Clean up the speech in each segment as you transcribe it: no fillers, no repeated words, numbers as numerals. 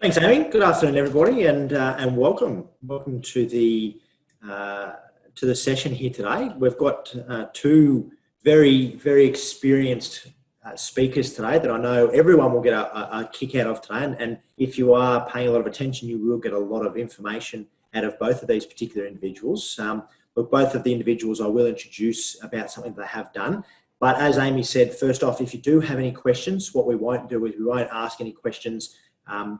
Thanks, Amy. Good afternoon, everybody, and welcome. Welcome to the session here today. We've got two very experienced speakers today that I know everyone will get a kick out of today. And if you are paying a lot of attention, you will get a lot of information out of both of these particular individuals. Look, both of the individuals I will introduce about something they have done. But as Amy said, first off, if you do have any questions, what we won't do is we won't ask any questions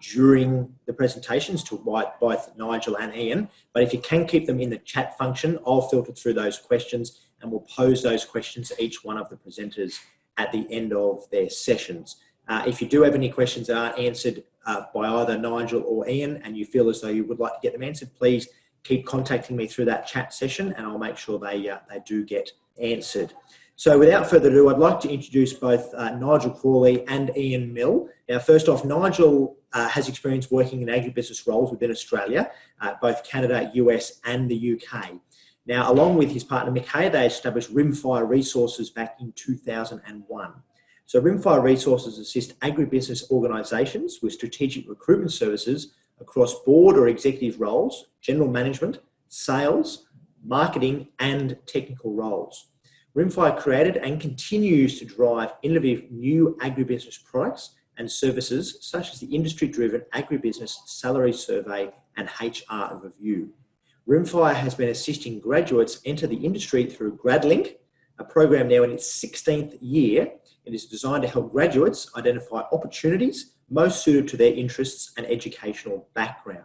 during the presentations to both Nigel and Ian. But if you can keep them in the chat function, I'll filter through those questions and we'll pose those questions to each one of the presenters at the end of their sessions. If you do have any questions that aren't answered by either Nigel or Ian and you feel as though you would like to get them answered, please keep contacting me through that chat session and I'll make sure they do get answered. So without further ado, I'd like to introduce both Nigel Crawley and Ian Mill. Now, first off, Nigel has experience working in agribusiness roles within Australia, both Canada, US and the UK. Now, along with his partner Mick Hay, they established Rimfire Resources back in 2001. So Rimfire Resources assist agribusiness organisations with strategic recruitment services across board or executive roles, general management, sales, marketing and technical roles. Rimfire created and continues to drive innovative new agribusiness products and services such as the industry-driven agribusiness salary survey and HR review. Rimfire has been assisting graduates enter the industry through GradLink, a program now in its 16th year. It is designed to help graduates identify opportunities most suited to their interests and educational background.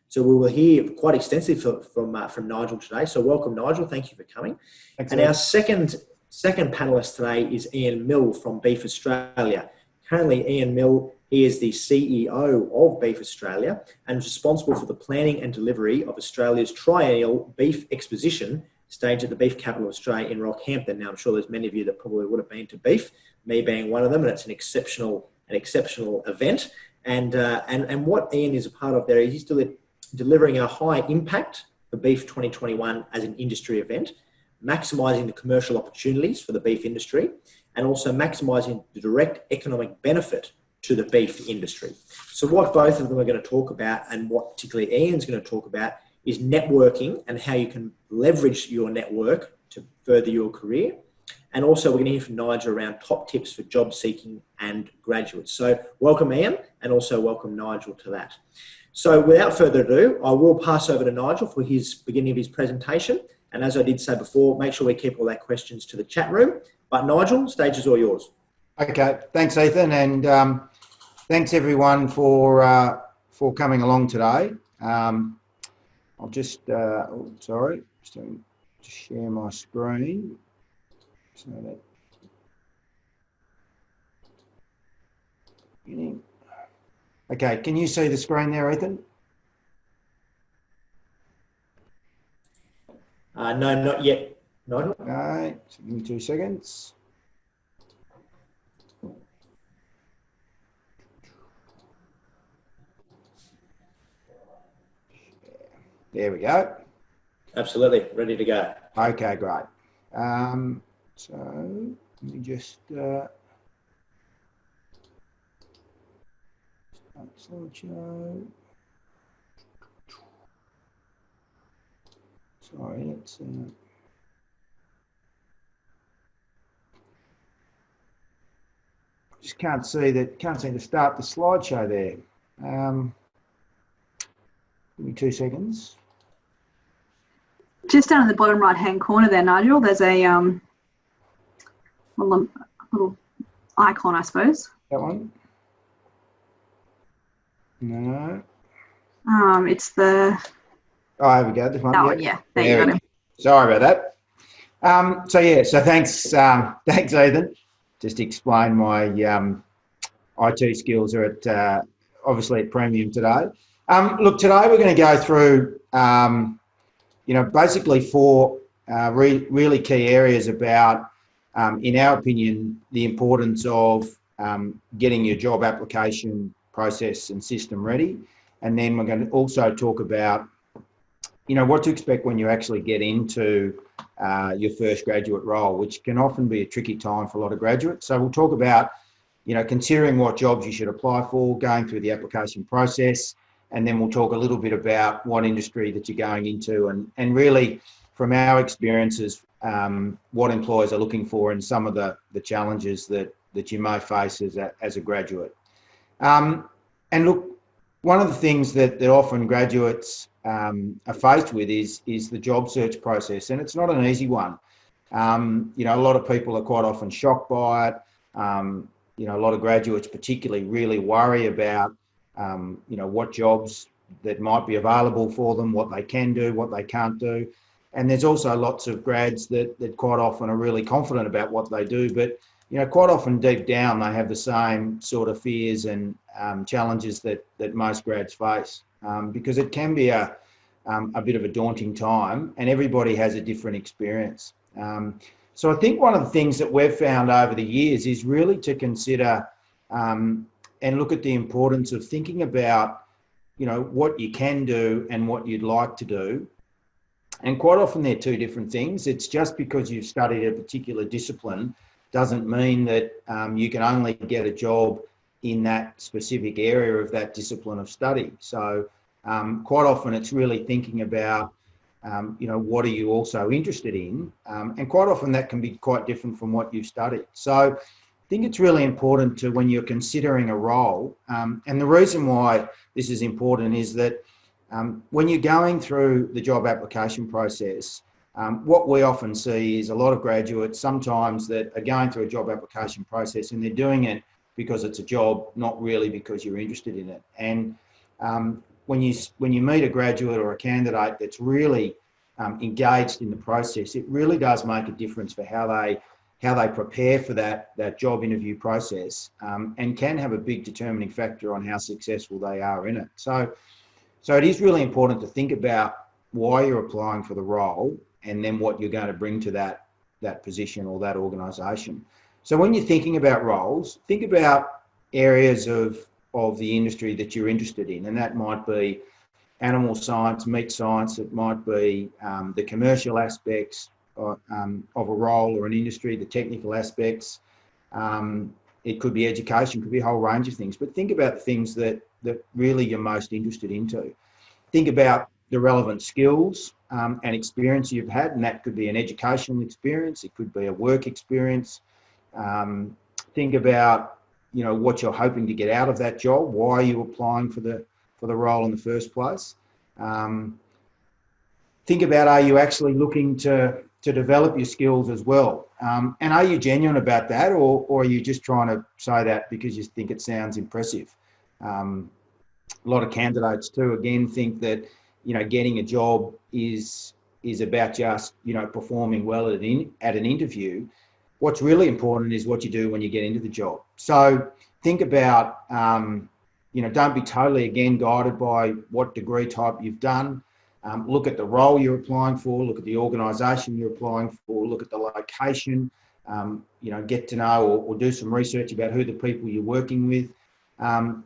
So we will hear quite extensively from Nigel today. So welcome, Nigel. Thank you for coming. Thanks, and our second panellist today is Ian Mill from Beef Australia. Currently, Ian Mill, he is the CEO of Beef Australia and is responsible for the planning and delivery of Australia's triennial beef exposition staged at the beef capital of Australia in Rockhampton. Now, I'm sure there's many of you that probably would have been to beef, me being one of them, and it's an exceptional event. And what Ian is a part of there is he's delivering a high impact for Beef 2021 as an industry event, maximising the commercial opportunities for the beef industry, and also maximising the direct economic benefit to the beef industry. So what both of them are going to talk about, and what particularly Ian's going to talk about, is networking and how you can leverage your network to further your career. And also we're going to hear from Nigel around top tips for job seeking and graduates. So welcome Ian, and also welcome Nigel to that. So without further ado, I will pass over to Nigel for his beginning of his presentation. And as I did say before, make sure we keep all our questions to the chat room. But Nigel, stage is all yours. Okay, thanks Ethan, and thanks everyone for coming along today. I'll just, sorry, just to share my screen. So that, beginning. Okay, can you see the screen there, Ethan? No, not yet, Nigel. Okay, so give me 2 seconds. There we go. Absolutely, ready to go. Okay, great. So let me just slideshow. Sorry, let's just can't seem to start the slideshow there. Give me 2 seconds. Just down in the bottom right hand corner there, Nigel, there's a little icon, I suppose. That one? No. It's the... Oh, here we go. This one. Oh, yeah. There you go. Sorry about that. So thanks, thanks, Ethan. Just to explain my IT skills are at obviously at premium today. Look, today we're going to go through, basically 4 really key areas about, in our opinion, the importance of getting your job application process and system ready. And then we're going to also talk about, what to expect when you actually get into your first graduate role, which can often be a tricky time for a lot of graduates. So we'll talk about, considering what jobs you should apply for, going through the application process, and then we'll talk a little bit about what industry that you're going into and really from our experiences, what employers are looking for and some of the challenges that you may face as a graduate. And look, one of the things that often graduates are faced with is the job search process, and it's not an easy one. A lot of people are quite often shocked by it. A lot of graduates particularly really worry about, what jobs that might be available for them, what they can do, what they can't do. And there's also lots of grads that quite often are really confident about what they do, but quite often deep down they have the same sort of fears and challenges that most grads face, because it can be a bit of a daunting time, and everybody has a different experience. So I think one of the things that we've found over the years is really to consider and look at the importance of thinking about, what you can do and what you'd like to do. And quite often they're two different things. It's just because you've studied a particular discipline doesn't mean that you can only get a job in that specific area of that discipline of study. So quite often it's really thinking about, what are you also interested in? And quite often that can be quite different from what you've studied. So I think it's really important to, when you're considering a role, and the reason why this is important is that when you're going through the job application process, what we often see is a lot of graduates sometimes that are going through a job application process and they're doing it because it's a job, not really because you're interested in it. And when you meet a graduate or a candidate that's really engaged in the process, it really does make a difference for how they prepare for that job interview process, and can have a big determining factor on how successful they are in it. So it is really important to think about why you're applying for the role and then what you're going to bring to that position or that organisation. So when you're thinking about roles, think about areas of the industry that you're interested in, and that might be animal science, meat science, it might be the commercial aspects of a role or an industry, the technical aspects. It could be education, could be a whole range of things, but think about the things that really you're most interested into. Think about the relevant skills and experience you've had, and that could be an educational experience, it could be a work experience. Think about, what you're hoping to get out of that job, why are you applying for the role in the first place. Think about, are you actually looking to develop your skills as well? And are you genuine about that, or are you just trying to say that because you think it sounds impressive? A lot of candidates too, again, think that, getting a job is about just, performing well at an interview. What's really important is what you do when you get into the job. So think about, don't be totally, again, guided by what degree type you've done. Look at the role you're applying for, look at the organisation you're applying for, look at the location, get to know or do some research about who the people you're working with.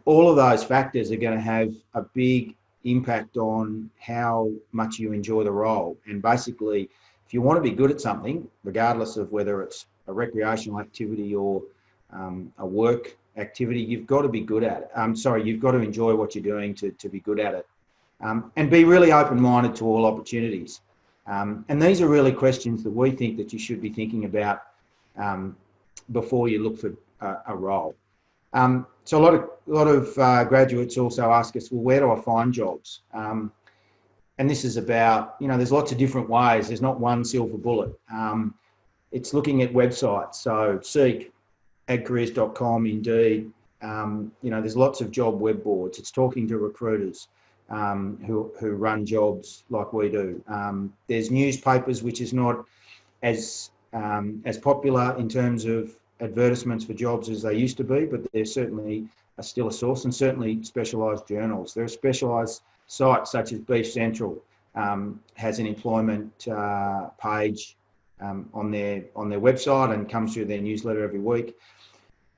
All of those factors are going to have a big impact on how much you enjoy the role. And basically, if you want to be good at something, regardless of whether it's a recreational activity or a work activity, you've got to be good at it. You've got to enjoy what you're doing to be good at it. And be really open-minded to all opportunities. And these are really questions that we think that you should be thinking about before you look for a role. So a lot of graduates also ask us, well, where do I find jobs? And this is about, there's lots of different ways. There's not one silver bullet. It's looking at websites. So Seek, adcareers.com, Indeed. There's lots of job web boards. It's talking to recruiters who run jobs like we do. There's newspapers, which is not as popular in terms of advertisements for jobs as they used to be, but they're certainly still a source, and certainly specialised journals. There are specialised sites such as Beef Central has an employment page on their website and comes through their newsletter every week.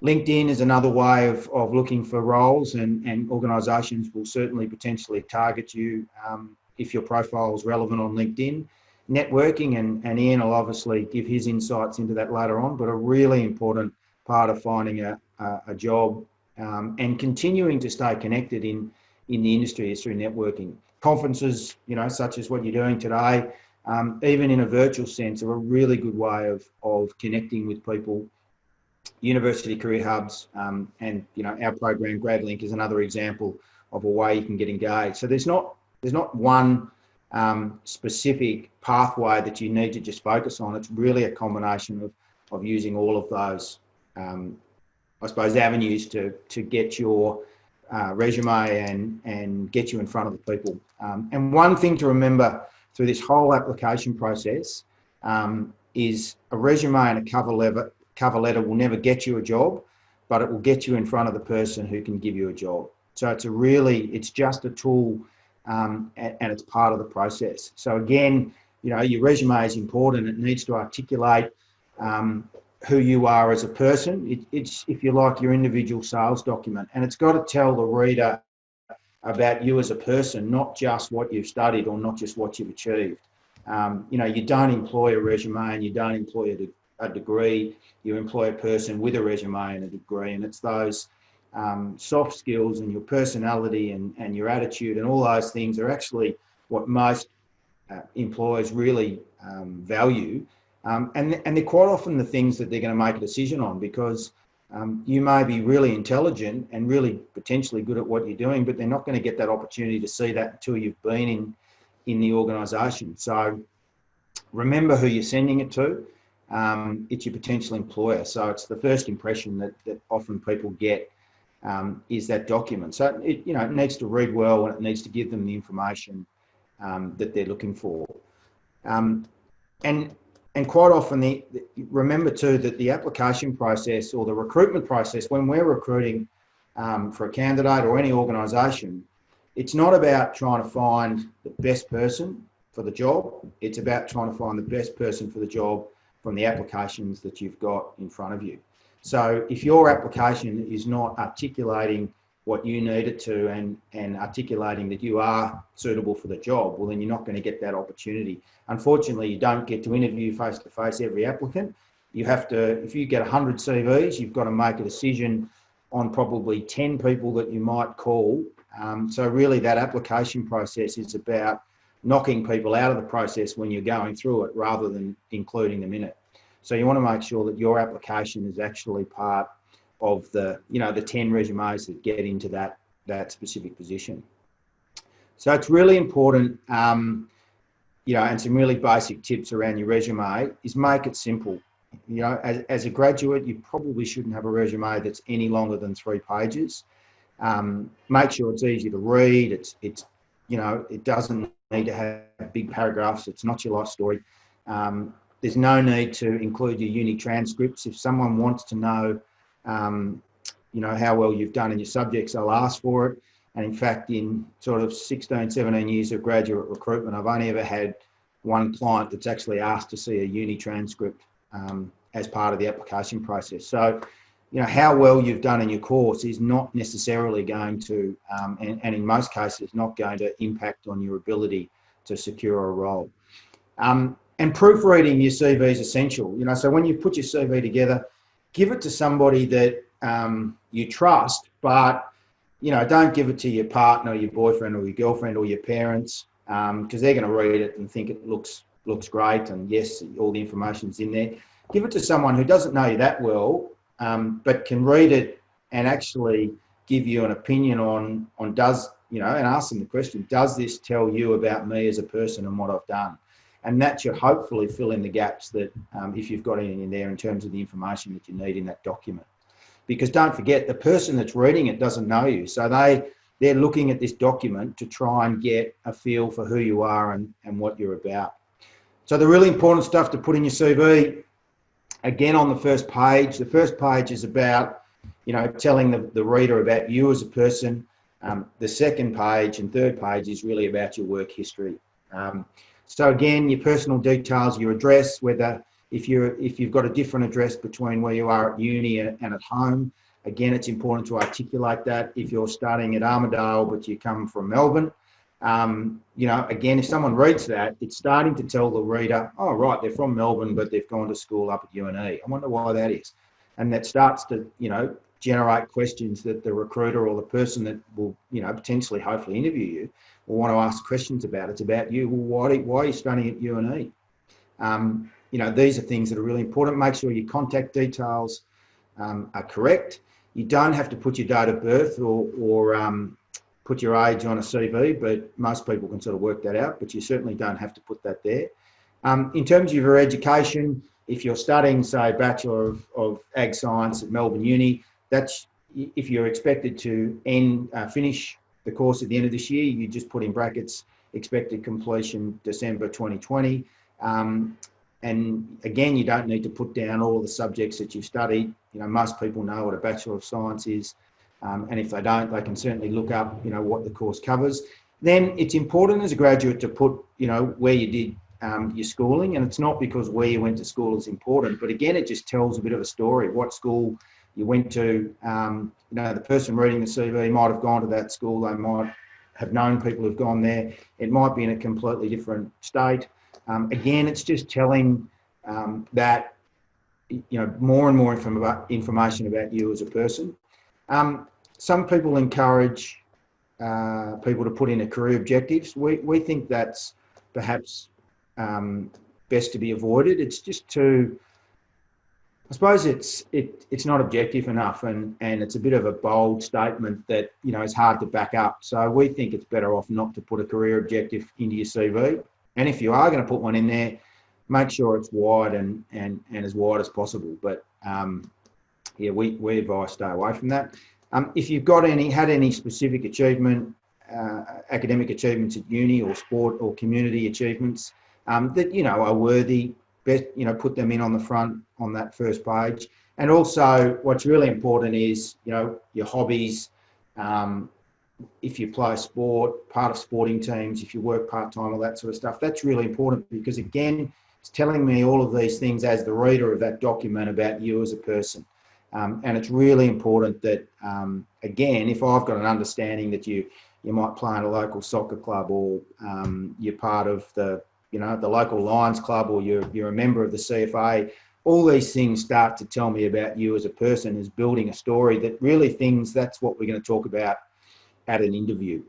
LinkedIn is another way of looking for roles, and organisations will certainly potentially target you if your profile is relevant on LinkedIn. Networking, and Ian will obviously give his insights into that later on, but a really important part of finding a job, and continuing to stay connected in the industry is through networking. Conferences, such as what you're doing today, even in a virtual sense, are a really good way of connecting with people. University career hubs, and our program GradLink is another example of a way you can get engaged. So there's not one specific pathway that you need to just focus on. It's really a combination of using all of those, I suppose, avenues to get your resume and get you in front of the people. And one thing to remember through this whole application process is a resume and a cover letter will never get you a job, but it will get you in front of the person who can give you a job. So it's just a tool, and it's part of the process. So again, your resume is important. It needs to articulate who you are as a person. It's, if you like, your individual sales document, and it's got to tell the reader about you as a person, not just what you've studied or not just what you've achieved. You don't employ a resume and you don't employ a degree. You employ a person with a resume and a degree, and it's those soft skills and your personality and your attitude and all those things are actually what most employers really value. And they're quite often the things that they're going to make a decision on, because you may be really intelligent and really potentially good at what you're doing, but they're not going to get that opportunity to see that until you've been in the organisation. So remember who you're sending it to. It's your potential employer. So it's the first impression that often people get is that document. So it needs to read well, and it needs to give them the information that they're looking for. And quite often, remember too that the application process or the recruitment process, when we're recruiting for a candidate or any organisation, it's not about trying to find the best person for the job. It's about trying to find the best person for the job from the applications that you've got in front of you. So if your application is not articulating what you need it to and articulating that you are suitable for the job, well, then you're not going to get that opportunity. Unfortunately, you don't get to interview face-to-face every applicant. You have to, if you get 100 CVs, you've got to make a decision on probably 10 people that you might call. So really that application process is about knocking people out of the process when you're going through it rather than including them in it. So you want to make sure that your application is actually part of the 10 resumes that get into that specific position. So it's really important, and some really basic tips around your resume is make it simple. As a graduate, you probably shouldn't have a resume that's any longer than 3 pages. Make sure it's easy to read. It doesn't need to have big paragraphs. It's not your life story. There's no need to include your uni transcripts. If someone wants to know, how well you've done in your subjects, they'll ask for it. And in fact, in sort of 16, 17 years of graduate recruitment, I've only ever had one client that's actually asked to see a uni transcript as part of the application process. So, how well you've done in your course is not necessarily going to, and in most cases, not going to impact on your ability to secure a role. And proofreading your CV is essential. So when you put your CV together, give it to somebody that you trust, but don't give it to your partner, your boyfriend, or your girlfriend, or your parents, because they're going to read it and think it looks great, and yes, all the information's in there. Give it to someone who doesn't know you that well, but can read it and actually give you an opinion on and ask them the question: does this tell you about me as a person and what I've done? And that should hopefully fill in the gaps that if you've got anything in there in terms of the information that you need in that document. Because don't forget, the person that's reading it doesn't know you. So they're looking at this document to try and get a feel for who you are and what you're about. So the really important stuff to put in your CV, again, on the first page is about, telling the reader about you as a person. The second page and third page is really about your work history. So again, your personal details, your address, whether if you've got a different address between where you are at uni and at home, again, it's important to articulate that. If you're starting at Armidale, but you come from Melbourne, again, if someone reads that, it's starting to tell the reader, oh, right, they're from Melbourne, but they've gone to school up at UNE. I wonder why that is. And that starts to, generate questions that the recruiter or the person that will, potentially, hopefully interview you will want to ask questions about. It's about you. Well, why are you studying at UNE? These are things that are really important. Make sure your contact details are correct. You don't have to put your date of birth or put your age on a CV, but most people can sort of work that out, but you certainly don't have to put that there. In terms of your education, if you're studying, say, Bachelor of Ag Science at Melbourne Uni, that's if you're expected to finish the course at the end of this year, you just put in brackets expected completion December 2020. And again, you don't need to put down all the subjects that you've studied. Most people know what a Bachelor of Science is. And if they don't, they can certainly look up, what the course covers. Then it's important as a graduate to put, where you did your schooling. And it's not because where you went to school is important, but again, it just tells a bit of a story. What school you went to, the person reading the CV might have gone to that school. They might have known people who've gone there. It might be in a completely different state. Again, it's just telling that, more and more information about you as a person. Some people encourage people to put in a career objectives. We think that's perhaps best to be avoided. It's just too, I suppose it's not objective enough, and it's a bit of a bold statement that is hard to back up. So we think it's better off not to put a career objective into your CV. And if you are going to put one in there, make sure it's wide and as wide as possible. But we advise stay away from that. If you've had any specific achievement, academic achievements at uni or sport or community achievements that are worthy, put them in on the front on that first page. And also, what's really important is your hobbies. If you play sport, part of sporting teams, if you work part-time, all that sort of stuff, that's really important because, again, it's telling me all of these things as the reader of that document about you as a person. And it's really important that, again, if I've got an understanding that you might play in a local soccer club or you're part of the local Lions club or you're a member of the CFA, all these things start to tell me about you as a person, is building a story that really that's what we're going to talk about at an interview.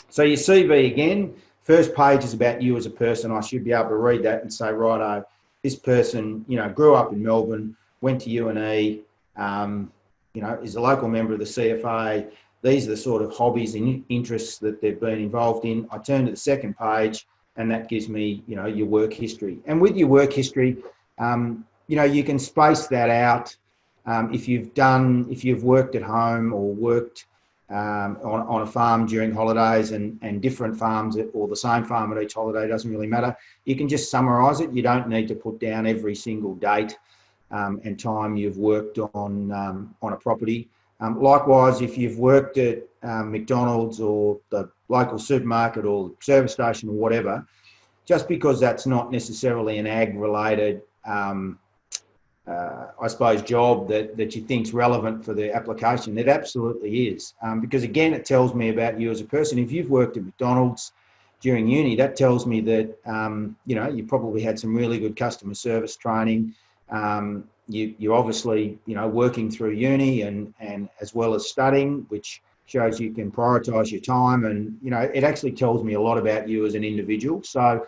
So your CV, again, first page is about you as a person. I should be able to read that and say, righto, this person, grew up in Melbourne, went to UNE, is a local member of the CFA. These are the sort of hobbies and interests that they've been involved in. I turn to the second page and that gives me, your work history. And with your work history, you can space that out. If you've worked at home or worked on a farm during holidays and different farms or the same farm at each holiday, doesn't really matter. You can just summarise it. You don't need to put down every single date and time you've worked on a property. Likewise, if you've worked at McDonald's or the local supermarket or service station or whatever, just because that's not necessarily an ag-related I suppose, job that you think's relevant for the application, it absolutely is. Because again, it tells me about you as a person. If you've worked at McDonald's during uni, that tells me that, you probably had some really good customer service training. You're obviously, working through uni and as well as studying, which shows you can prioritise your time. And, it actually tells me a lot about you as an individual. So,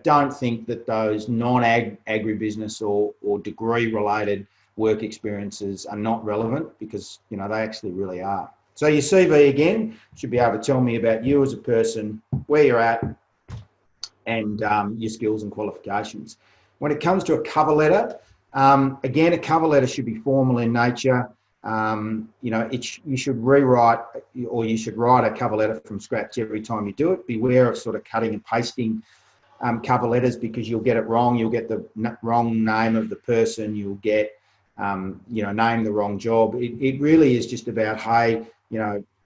don't think that those non-agribusiness or degree-related work experiences are not relevant because, they actually really are. So your CV, again, should be able to tell me about you as a person, where you're at, and your skills and qualifications. When it comes to a cover letter, again, a cover letter should be formal in nature. You should rewrite or you should write a cover letter from scratch every time you do it. Beware of sort of cutting and pasting cover letters because you'll get it wrong. You'll get the wrong name of the person. You'll get, name the wrong job. It really is just about, hey,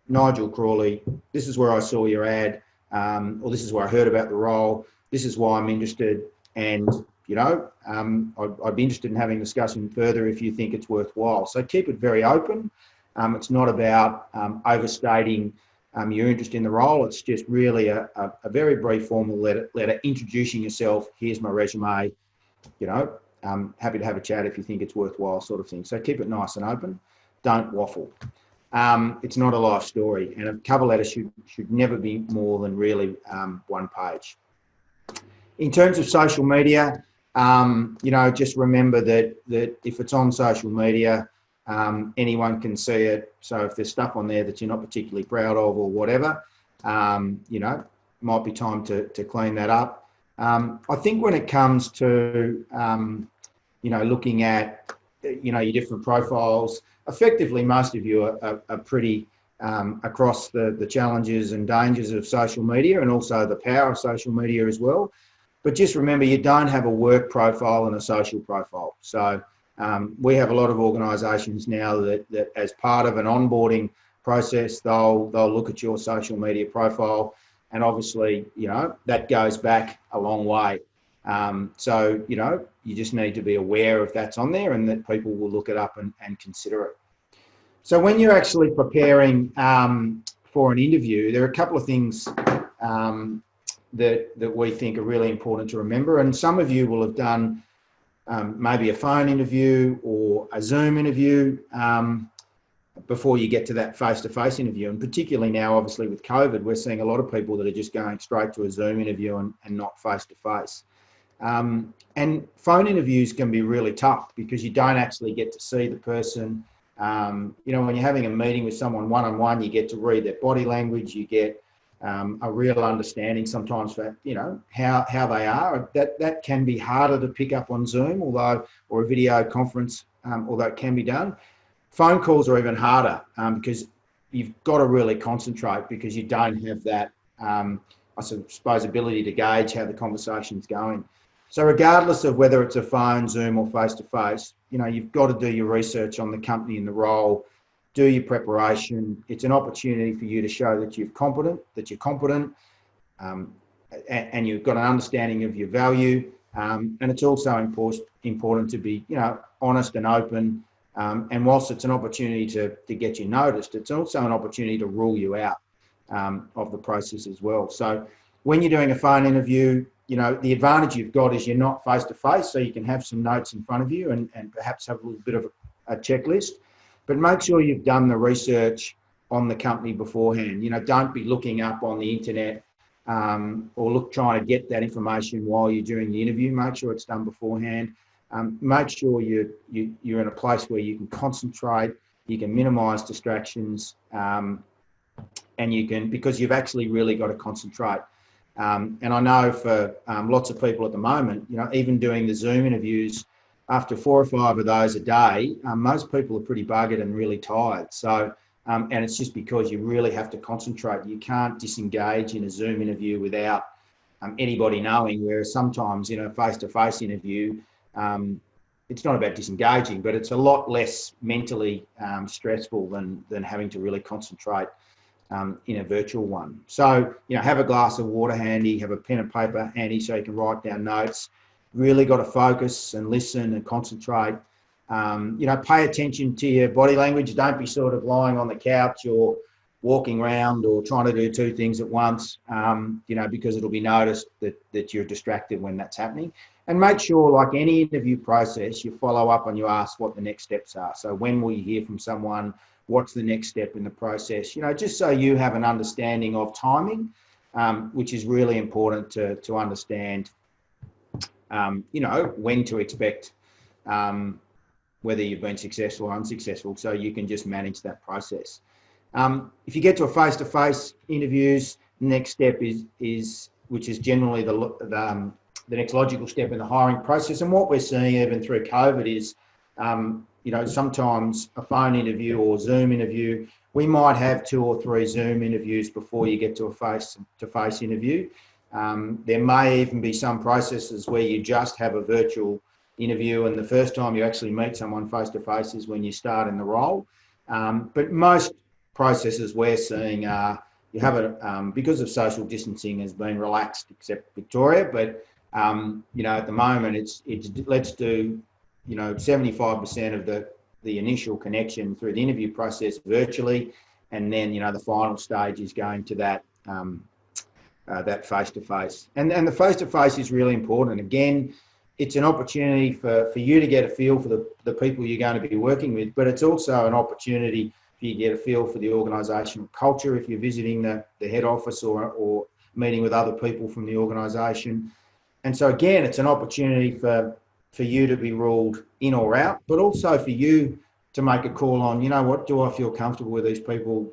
Nigel Crawley, this is where I saw your ad, or this is where I heard about the role. This is why I'm interested. And, I'd be interested in having a discussion further if you think it's worthwhile. So keep it very open. It's not about overstating your interest in the role. It's just really a very brief formal letter introducing yourself. Here's my resume. I'm happy to have a chat if you think it's worthwhile, sort of thing. So keep it nice and open. don't waffle. It's not a life story, and a cover letter should never be more than really 1 page. In terms of social media, just remember that if it's on social media, anyone can see it. So if there's stuff on there that you're not particularly proud of or whatever, might be time to clean that up. I think when it comes to, looking at, your different profiles, effectively most of you are pretty across the challenges and dangers of social media, and also the power of social media as well. But just remember, you don't have a work profile and a social profile. So we have a lot of organisations now that as part of an onboarding process, they'll look at your social media profile, and obviously, that goes back a long way. So, you just need to be aware if that's on there, and that people will look it up and consider it. So when you're actually preparing for an interview, there are a couple of things that we think are really important to remember. And some of you will have done maybe a phone interview or a Zoom interview before you get to that face-to-face interview. And particularly now, obviously with COVID, we're seeing a lot of people that are just going straight to a Zoom interview and not face-to-face. And phone interviews can be really tough because you don't actually get to see the person. When you're having a meeting with someone one-on-one, you get to read their body language, you get a real understanding sometimes for, how they are. That can be harder to pick up on Zoom, or a video conference, although it can be done. Phone calls are even harder because you've got to really concentrate, because you don't have that, I suppose, ability to gauge how the conversation's going. So regardless of whether it's a phone, Zoom or face-to-face, you've got to do your research on the company and the role, do your preparation. It's an opportunity for you to show that you're competent, and you've got an understanding of your value. And it's also important to be, honest and open. And whilst it's an opportunity to get you noticed, it's also an opportunity to rule you out of the process as well. So when you're doing a phone interview, the advantage you've got is you're not face-to-face, so you can have some notes in front of you and perhaps have a little bit of a checklist. But make sure you've done the research on the company beforehand. Don't be looking up on the internet or trying to get that information while you're doing the interview. Make sure it's done beforehand. Make sure you're in a place where you can concentrate, you can minimise distractions, and you can, because you've actually really got to concentrate. And I know for lots of people at the moment, even doing the Zoom interviews, after 4 or 5 of those a day, most people are pretty buggered and really tired. So, and it's just because you really have to concentrate. You can't disengage in a Zoom interview without anybody knowing, whereas sometimes, face-to-face interview, it's not about disengaging, but it's a lot less mentally stressful than having to really concentrate in a virtual one. So, have a glass of water handy, have a pen and paper handy so you can write down notes. Really got to focus and listen and concentrate. Pay attention to your body language. Don't be sort of lying on the couch or walking around or trying to do 2 things at once, because it'll be noticed that you're distracted when that's happening. And make sure, like any interview process, you follow up and you ask what the next steps are. So when will you hear from someone? What's the next step in the process? Just so you have an understanding of timing, which is really important to understand, when to expect, whether you've been successful or unsuccessful, so you can just manage that process. If you get to a face-to-face interviews, the next step is which is generally the next logical step in the hiring process. And what we're seeing even through COVID is, sometimes a phone interview or Zoom interview, we might have 2 or 3 Zoom interviews before you get to a face-to-face interview. There may even be some processes where you just have a virtual interview, and the first time you actually meet someone face-to-face is when you start in the role. But most processes we're seeing are, you have because of social distancing has been relaxed, except Victoria, but at the moment it's let's do 75% of the initial connection through the interview process virtually, and then the final stage is going to that that face-to-face. And the face-to-face is really important. Again, it's an opportunity for you to get a feel for the people you're going to be working with, but it's also an opportunity for you to get a feel for the organisational culture if you're visiting the head office or meeting with other people from the organisation. And so again, it's an opportunity for you to be ruled in or out, but also for you to make a call on, you know what, do I feel comfortable with these people?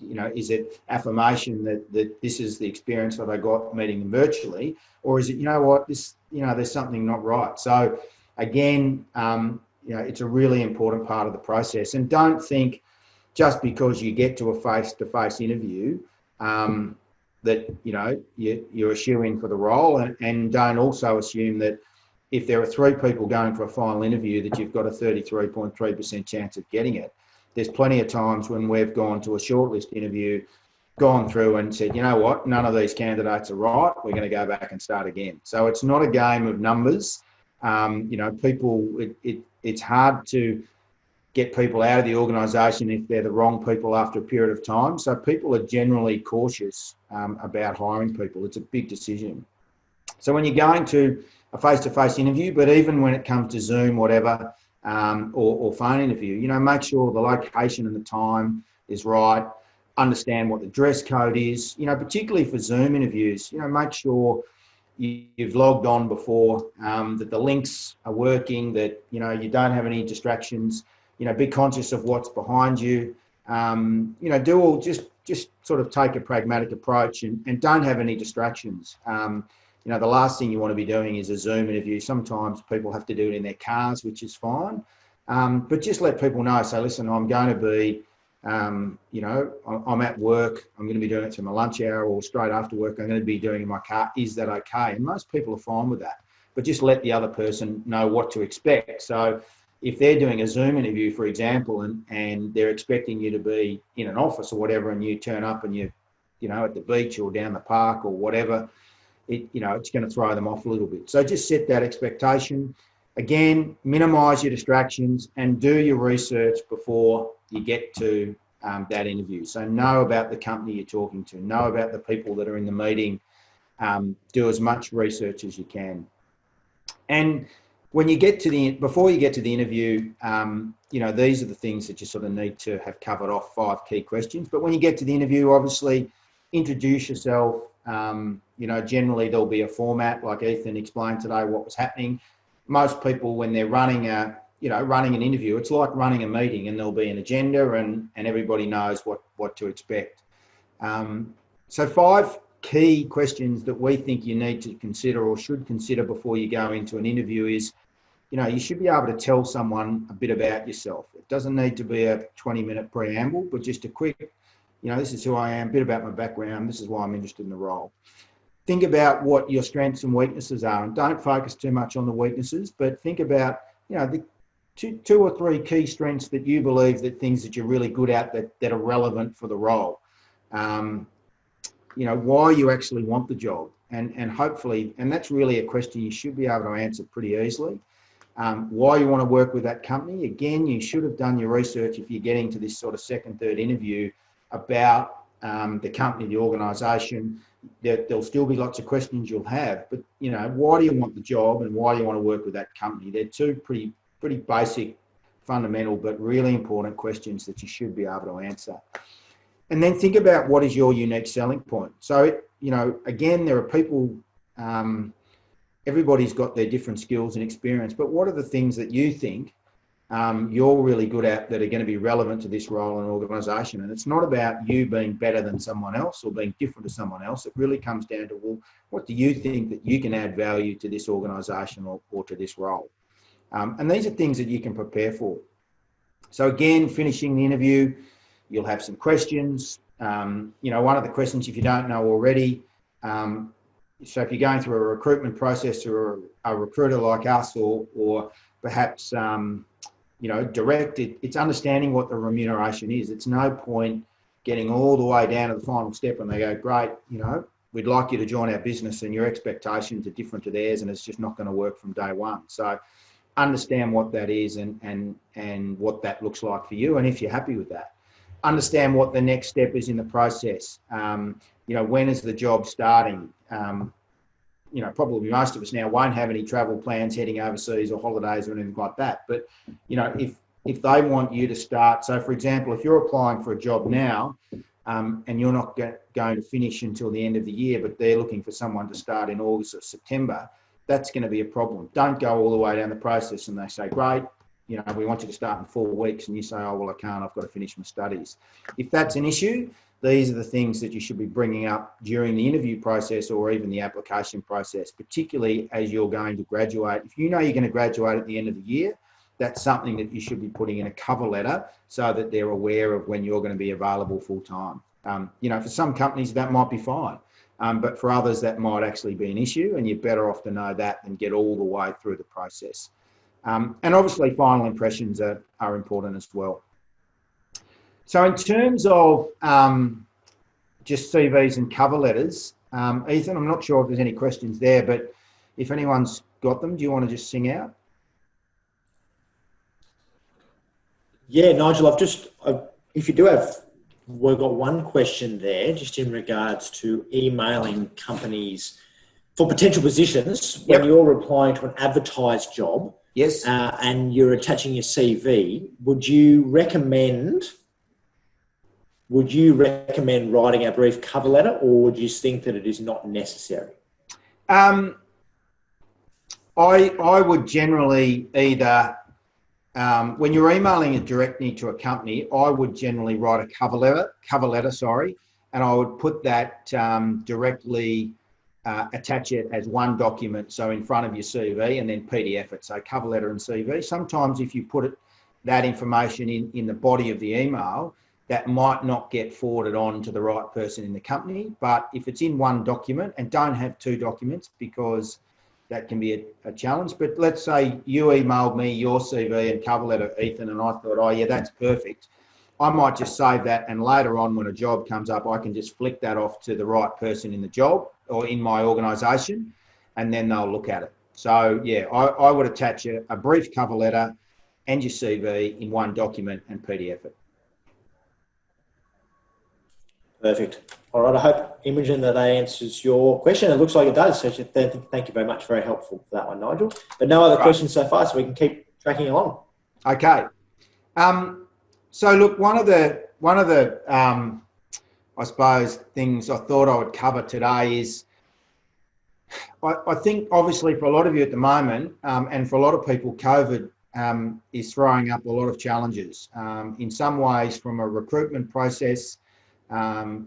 You know, is it affirmation that this is the experience that I got meeting them virtually, or is it, you know what, this, you know, there's something not right? So again, you know, it's a really important part of the process. And don't think just because you get to a face-to-face interview that, you know, you're a shoo-in for the role, and don't also assume that if there are 3 people going for a final interview that you've got a 33.3% chance of getting it. There's plenty of times when we've gone to a shortlist interview, gone through and said, you know what, none of these candidates are right, we're going to go back and start again. So it's not a game of numbers. You know, people, it's hard to get people out of the organisation if they're the wrong people after a period of time. So people are generally cautious about hiring people. It's a big decision. So when you're going to a face-to-face interview, but even when it comes to Zoom, whatever, or phone interview, you know, make sure the location and the time is right. Understand what the dress code is, you know, particularly for Zoom interviews. You know, make sure you've logged on before, that the links are working, that, you know, you don't have any distractions. You know, be conscious of what's behind you. You know, just sort of take a pragmatic approach and don't have any distractions. You know, the last thing you want to be doing is a Zoom interview. Sometimes people have to do it in their cars, which is fine. But just let people know. So listen, I'm going to be, you know, I'm at work. I'm going to be doing it through my lunch hour or straight after work. I'm going to be doing it in my car. Is that okay? And most people are fine with that. But just let the other person know what to expect. So if they're doing a Zoom interview, for example, and they're expecting you to be in an office or whatever, and you turn up and you know, at the beach or down the park or whatever, you know, it's going to throw them off a little bit. So just set that expectation. Again, minimise your distractions and do your research before you get to that interview. So know about the company you're talking to, know about the people that are in the meeting, do as much research as you can. And when you get to before you get to the interview, you know, these are the things that you sort of need to have covered off, 5 key questions. But when you get to the interview, obviously, introduce yourself. You know, generally there'll be a format, like Ethan explained today what was happening. Most people, when they're running an interview, it's like running a meeting, and there'll be an agenda and everybody knows what to expect. So 5 key questions that we think you need to consider or should consider before you go into an interview is, you know, you should be able to tell someone a bit about yourself. It doesn't need to be a 20-minute preamble, but just a quick, you know, this is who I am, a bit about my background, this is why I'm interested in the role. Think about what your strengths and weaknesses are, and don't focus too much on the weaknesses, but think about, you know, the two or 3 key strengths that you believe, that things that you're really good at that are relevant for the role. You know, why you actually want the job, and hopefully, and that's really a question you should be able to answer pretty easily. Why you want to work with that company. Again, you should have done your research if you're getting to this sort of 2nd, 3rd interview about the company, the organisation. There'll still be lots of questions you'll have, but, you know, why do you want the job and why do you want to work with that company? They're 2 pretty basic, fundamental, but really important questions that you should be able to answer. And then think about what is your unique selling point. So, you know, again, there are people, everybody's got their different skills and experience, but what are the things that you think you're really good at that are going to be relevant to this role and organisation? And it's not about you being better than someone else or being different to someone else. It really comes down to, well, what do you think that you can add value to this organisation or to this role? And these are things that you can prepare for. So again, finishing the interview, you'll have some questions. You know, one of the questions, if you don't know already, so if you're going through a recruitment process or a recruiter like us, or perhaps, you know, direct, it's understanding what the remuneration is. It's no point getting all the way down to the final step and they go, great, you know, we'd like you to join our business, and your expectations are different to theirs, and it's just not going to work from day one. So understand what that is and what that looks like for you, and if you're happy with that. Understand what the next step is in the process. You know, when is the job starting? probably most of us now won't have any travel plans heading overseas or holidays or anything like that. But, if they want you to start, so for example, if you're applying for a job now and you're not going to finish until the end of the year, but they're looking for someone to start in August or September, that's going to be a problem. Don't go all the way down the process and they say, great, we want you to start in 4 weeks, and you say, oh, well, I can't, I've got to finish my studies. If that's an issue, these are the things that you should be bringing up during the interview process or even the application process, particularly as you're going to graduate. If you know you're going to graduate at the end of the year, that's something that you should be putting in a cover letter so that they're aware of when you're going to be available full time. For some companies that might be fine, but for others that might actually be an issue, and you're better off to know that than get all the way through the process. And obviously final impressions are important as well. So in terms of just CVs and cover letters, Ethan, I'm not sure if there's any questions there, but if anyone's got them, do you want to just sing out? Yeah, Nigel, if you do have, we've got one question there just in regards to emailing companies for potential positions when you're replying to an advertised job. Yes. And you're attaching your CV. Would you recommend writing a brief cover letter, or would you think that it is not necessary? I would generally either, when you're emailing it directly to a company, I would generally write a cover letter, and I would put that directly, attach it as one document, so in front of your CV, and then PDF it, so cover letter and CV. Sometimes if you put that information in the body of the email, that might not get forwarded on to the right person in the company. But if it's in one document, and don't have 2 documents because that can be a challenge. But let's say you emailed me your CV and cover letter, Ethan, and I thought, oh yeah, that's perfect. I might just save that, and later on when a job comes up, I can just flick that off to the right person in the job or in my organisation, and then they'll look at it. So yeah, I would attach a brief cover letter and your CV in one document and PDF it. Perfect. All right, I hope, Imogen, that answers your question. It looks like it does. So thank you very much. Very helpful for that one, Nigel. But no other questions so far, so we can keep tracking along. Okay. So look, one of the I suppose things I thought I would cover today is, I think obviously for a lot of you at the moment, and for a lot of people, COVID is throwing up a lot of challenges. In some ways, from a recruitment process,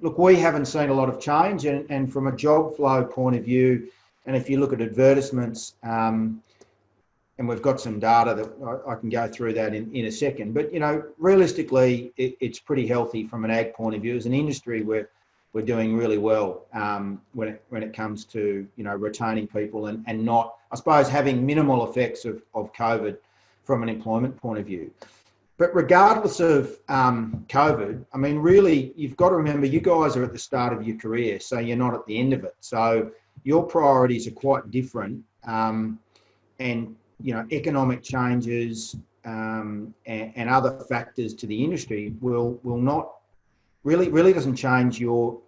look, we haven't seen a lot of change, and from a job flow point of view, and if you look at advertisements, and we've got some data that I can go through that in a second, but realistically, it's pretty healthy from an ag point of view. As an industry, we're doing really well when it comes to retaining people and not, I suppose, having minimal effects of COVID from an employment point of view. But regardless of COVID, I mean, really, you've got to remember you guys are at the start of your career, so you're not at the end of it. So your priorities are quite different, and economic changes and other factors to the industry will not really doesn't change your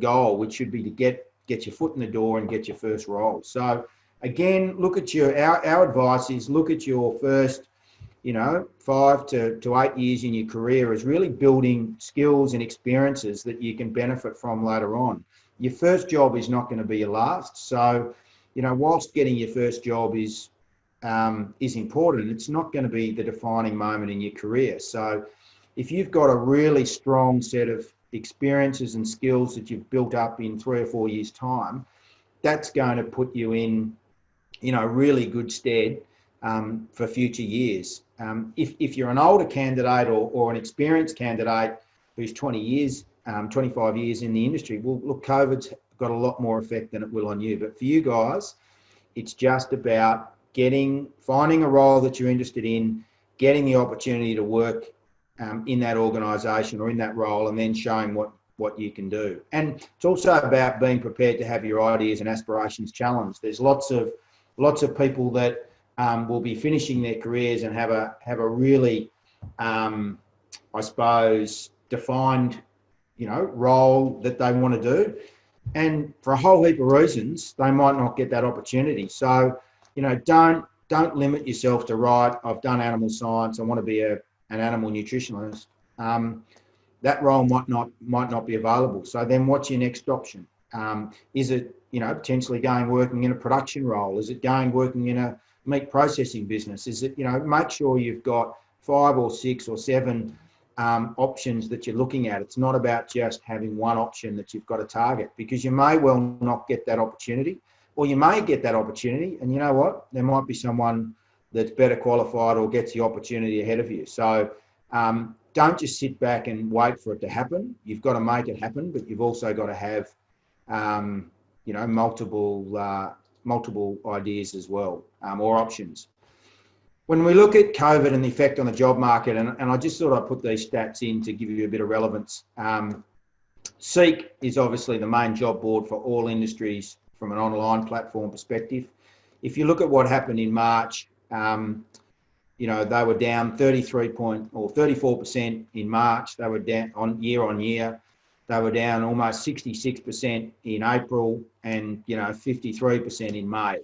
goal, which should be to get your foot in the door and get your first role. So again, look at our advice is look at your first 5 to 8 years in your career as really building skills and experiences that you can benefit from later on. Your first job is not going to be your last. So, whilst getting your first job is important, it's not going to be the defining moment in your career. So if you've got a really strong set of experiences and skills that you've built up in 3 or 4 years' time, that's going to put you in, really good stead for future years. If you're an older candidate or an experienced candidate who's 20 years, 25 years in the industry, well, look, COVID's got a lot more effect than it will on you. But for you guys, it's just about finding a role that you're interested in, getting the opportunity to work in that organisation or in that role, and then showing what you can do. And it's also about being prepared to have your ideas and aspirations challenged. There's lots of people that will be finishing their careers and have a really, I suppose, defined, role that they want to do. And for a whole heap of reasons, they might not get that opportunity. So, don't limit yourself to, right, I've done animal science, I want to be an animal nutritionist. That role might not be available. So then what's your next option? Is it, potentially working in a production role? Is it working in a meat processing business? Is it, make sure you've got 5 or 6 or 7 options that you're looking at. It's not about just having one option that you've got to target, because you may well not get that opportunity, or you may get that opportunity, and you know what? There might be someone that's better qualified or gets the opportunity ahead of you. So don't just sit back and wait for it to happen. You've got to make it happen, but you've also got to have, multiple ideas as well, or options. When we look at COVID and the effect on the job market, and I just thought I'd put these stats in to give you a bit of relevance. Seek is obviously the main job board for all industries from an online platform perspective. If you look at what happened in March, they were down 34% in March. They were down on year. They were down almost 66% in April, and 53% in May.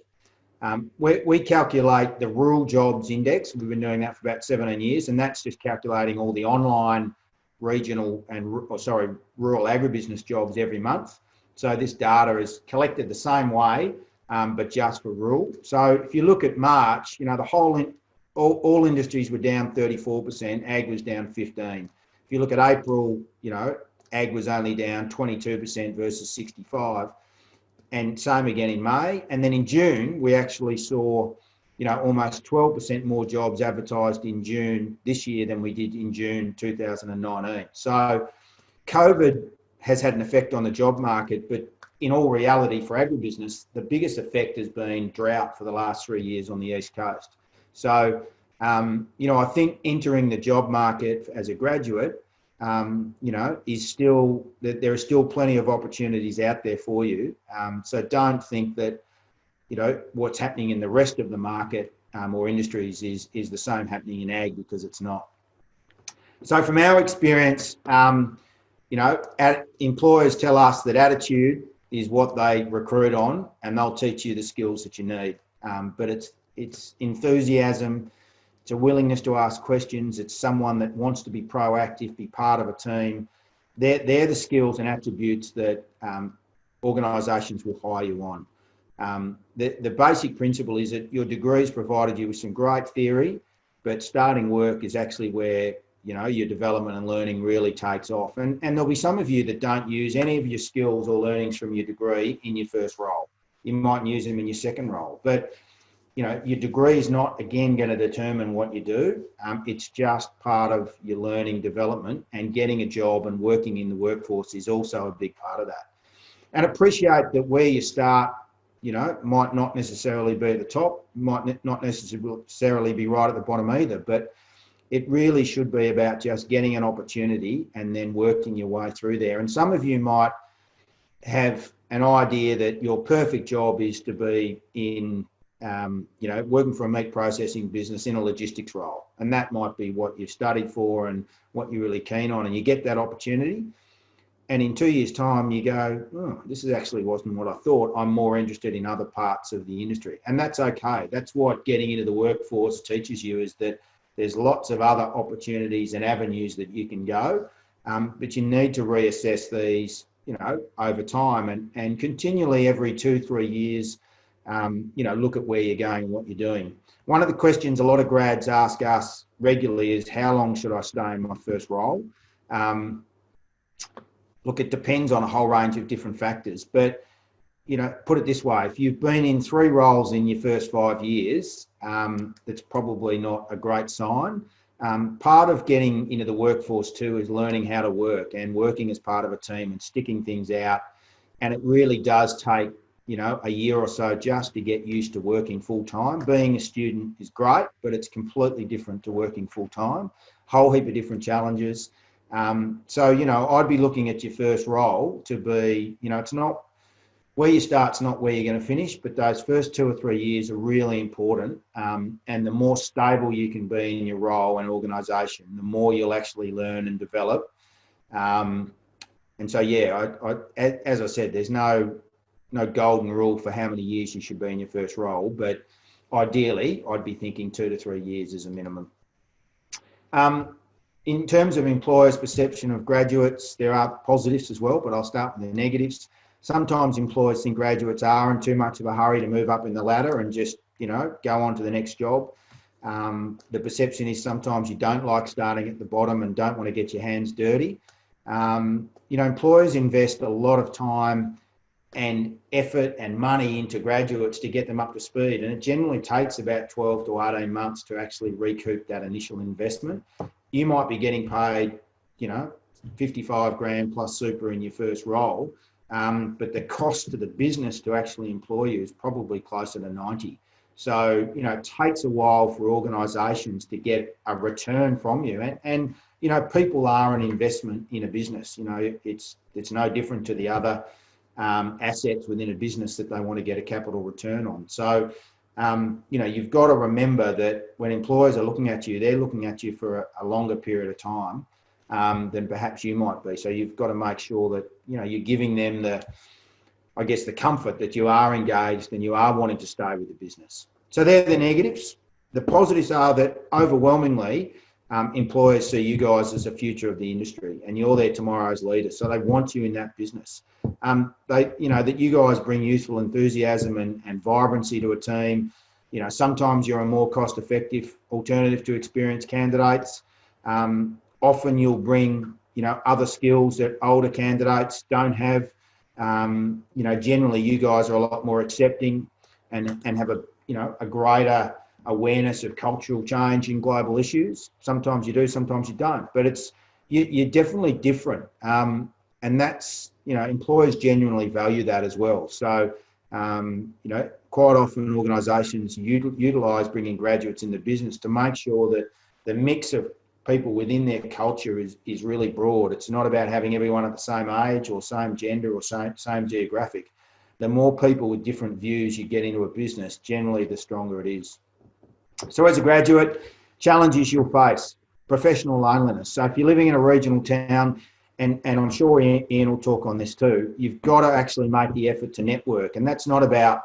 We calculate the rural jobs index. We've been doing that for about 17 years, and that's just calculating all the online, regional rural agribusiness jobs every month. So this data is collected the same way, but just for rural. So if you look at March, all industries were down 34%, ag was down 15%. If you look at April, ag was only down 22% versus 65%. And same again in May. And then in June, we actually saw, almost 12% more jobs advertised in June this year than we did in June 2019. So COVID has had an effect on the job market, but in all reality for agribusiness, the biggest effect has been drought for the last 3 years on the East Coast. So, I think entering the job market as a graduate, is still, that there are still plenty of opportunities out there for you. So don't think that, what's happening in the rest of the market or industries is the same happening in ag, because it's not. So from our experience, employers tell us that attitude is what they recruit on, and they'll teach you the skills that you need. But it's enthusiasm. It's a willingness to ask questions. It's someone that wants to be proactive, be part of a team. They're the skills and attributes that organisations will hire you on. The basic principle is that your degree's provided you with some great theory, but starting work is actually where, your development and learning really takes off. And there'll be some of you that don't use any of your skills or learnings from your degree in your first role. You might use them in your second role, but your degree is not, again, going to determine what you do. It's just part of your learning development, and getting a job and working in the workforce is also a big part of that. And appreciate that where you start, might not necessarily be at the top, might not necessarily be right at the bottom either, but it really should be about just getting an opportunity and then working your way through there. And some of you might have an idea that your perfect job is to be in working for a meat processing business in a logistics role. And that might be what you've studied for and what you're really keen on, and you get that opportunity. And in 2 years' time, you go, oh, this actually wasn't what I thought. I'm more interested in other parts of the industry. And that's okay. That's what getting into the workforce teaches you, is that there's lots of other opportunities and avenues that you can go. But you need to reassess these, over time, and continually every 2-3 years, look at where you're going and what you're doing. One of the questions a lot of grads ask us regularly is, how long should I stay in my first role? Look, it depends on a whole range of different factors, but, put it this way, if you've been in 3 roles in your first 5 years, that's probably not a great sign. Part of getting into the workforce too is learning how to work and working as part of a team and sticking things out. And it really does take, a year or so just to get used to working full time. Being a student is great, but it's completely different to working full time. Whole heap of different challenges. So, I'd be looking at your first role to be, it's not where you start's not where you're going to finish, but those first 2 or 3 years are really important. And the more stable you can be in your role and organisation, the more you'll actually learn and develop. And so, yeah, as I said, there's no golden rule for how many years you should be in your first role, but ideally, I'd be thinking 2 to 3 years as a minimum. In terms of employers' perception of graduates, there are positives as well, but I'll start with the negatives. Sometimes employers think graduates are in too much of a hurry to move up in the ladder and just, go on to the next job. The perception is sometimes you don't like starting at the bottom and don't want to get your hands dirty. Employers invest a lot of time and effort and money into graduates to get them up to speed. And it generally takes about 12 to 18 months to actually recoup that initial investment. You might be getting paid, 55 grand plus super in your first role, but the cost to the business to actually employ you is probably closer to 90. So, it takes a while for organisations to get a return from you. And people are an investment in a business. It's no different to the other assets within a business that they want to get a capital return on. So, you've got to remember that when employers are looking at you, they're looking at you for a longer period of time than perhaps you might be. So you've got to make sure that, you're giving them the comfort that you are engaged and you are wanting to stay with the business. So they're the negatives. The positives are that overwhelmingly, employers see you guys as the future of the industry and you're their tomorrow's leader. So they want you in that business. That you guys bring youthful enthusiasm and vibrancy to a team. Sometimes you're a more cost-effective alternative to experienced candidates. Often you'll bring, other skills that older candidates don't have. Generally you guys are a lot more accepting and have a greater awareness of cultural change in global issues. Sometimes you do, sometimes you don't, but you're definitely different. And that's, employers genuinely value that as well. So, quite often organisations utilise bringing graduates in the business to make sure that the mix of people within their culture is really broad. It's not about having everyone at the same age or same gender or same geographic. The more people with different views you get into a business, generally the stronger it is. So as a graduate, challenges you'll face: professional loneliness. So if you're living in a regional town, and I'm sure Ian will talk on this too, you've got to actually make the effort to network. And that's not about,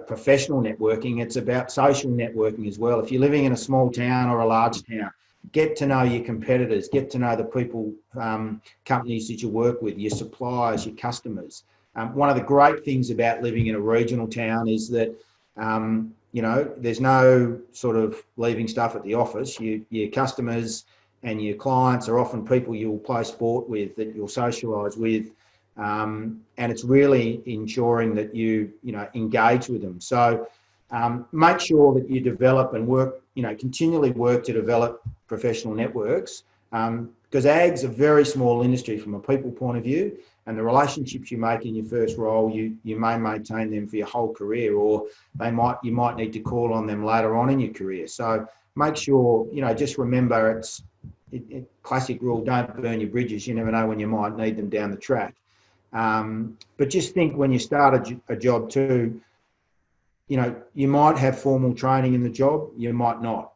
professional networking. It's about social networking as well. If you're living in a small town or a large town, get to know your competitors, get to know the people, companies that you work with, your suppliers, your customers. One of the great things about living in a regional town is that, there's no sort of leaving stuff at the office. Your customers and your clients are often people you'll play sport with, that you'll socialise with, and it's really ensuring that you engage with them. So make sure that you develop and work, continually work to develop professional networks, because ag's a very small industry from a people point of view, and the relationships you make in your first role, you may maintain them for your whole career, or you might need to call on them later on in your career. So make sure, just remember it's classic rule: don't burn your bridges. You never know when you might need them down the track. But just think, when you start a job too, you might have formal training in the job, you might not.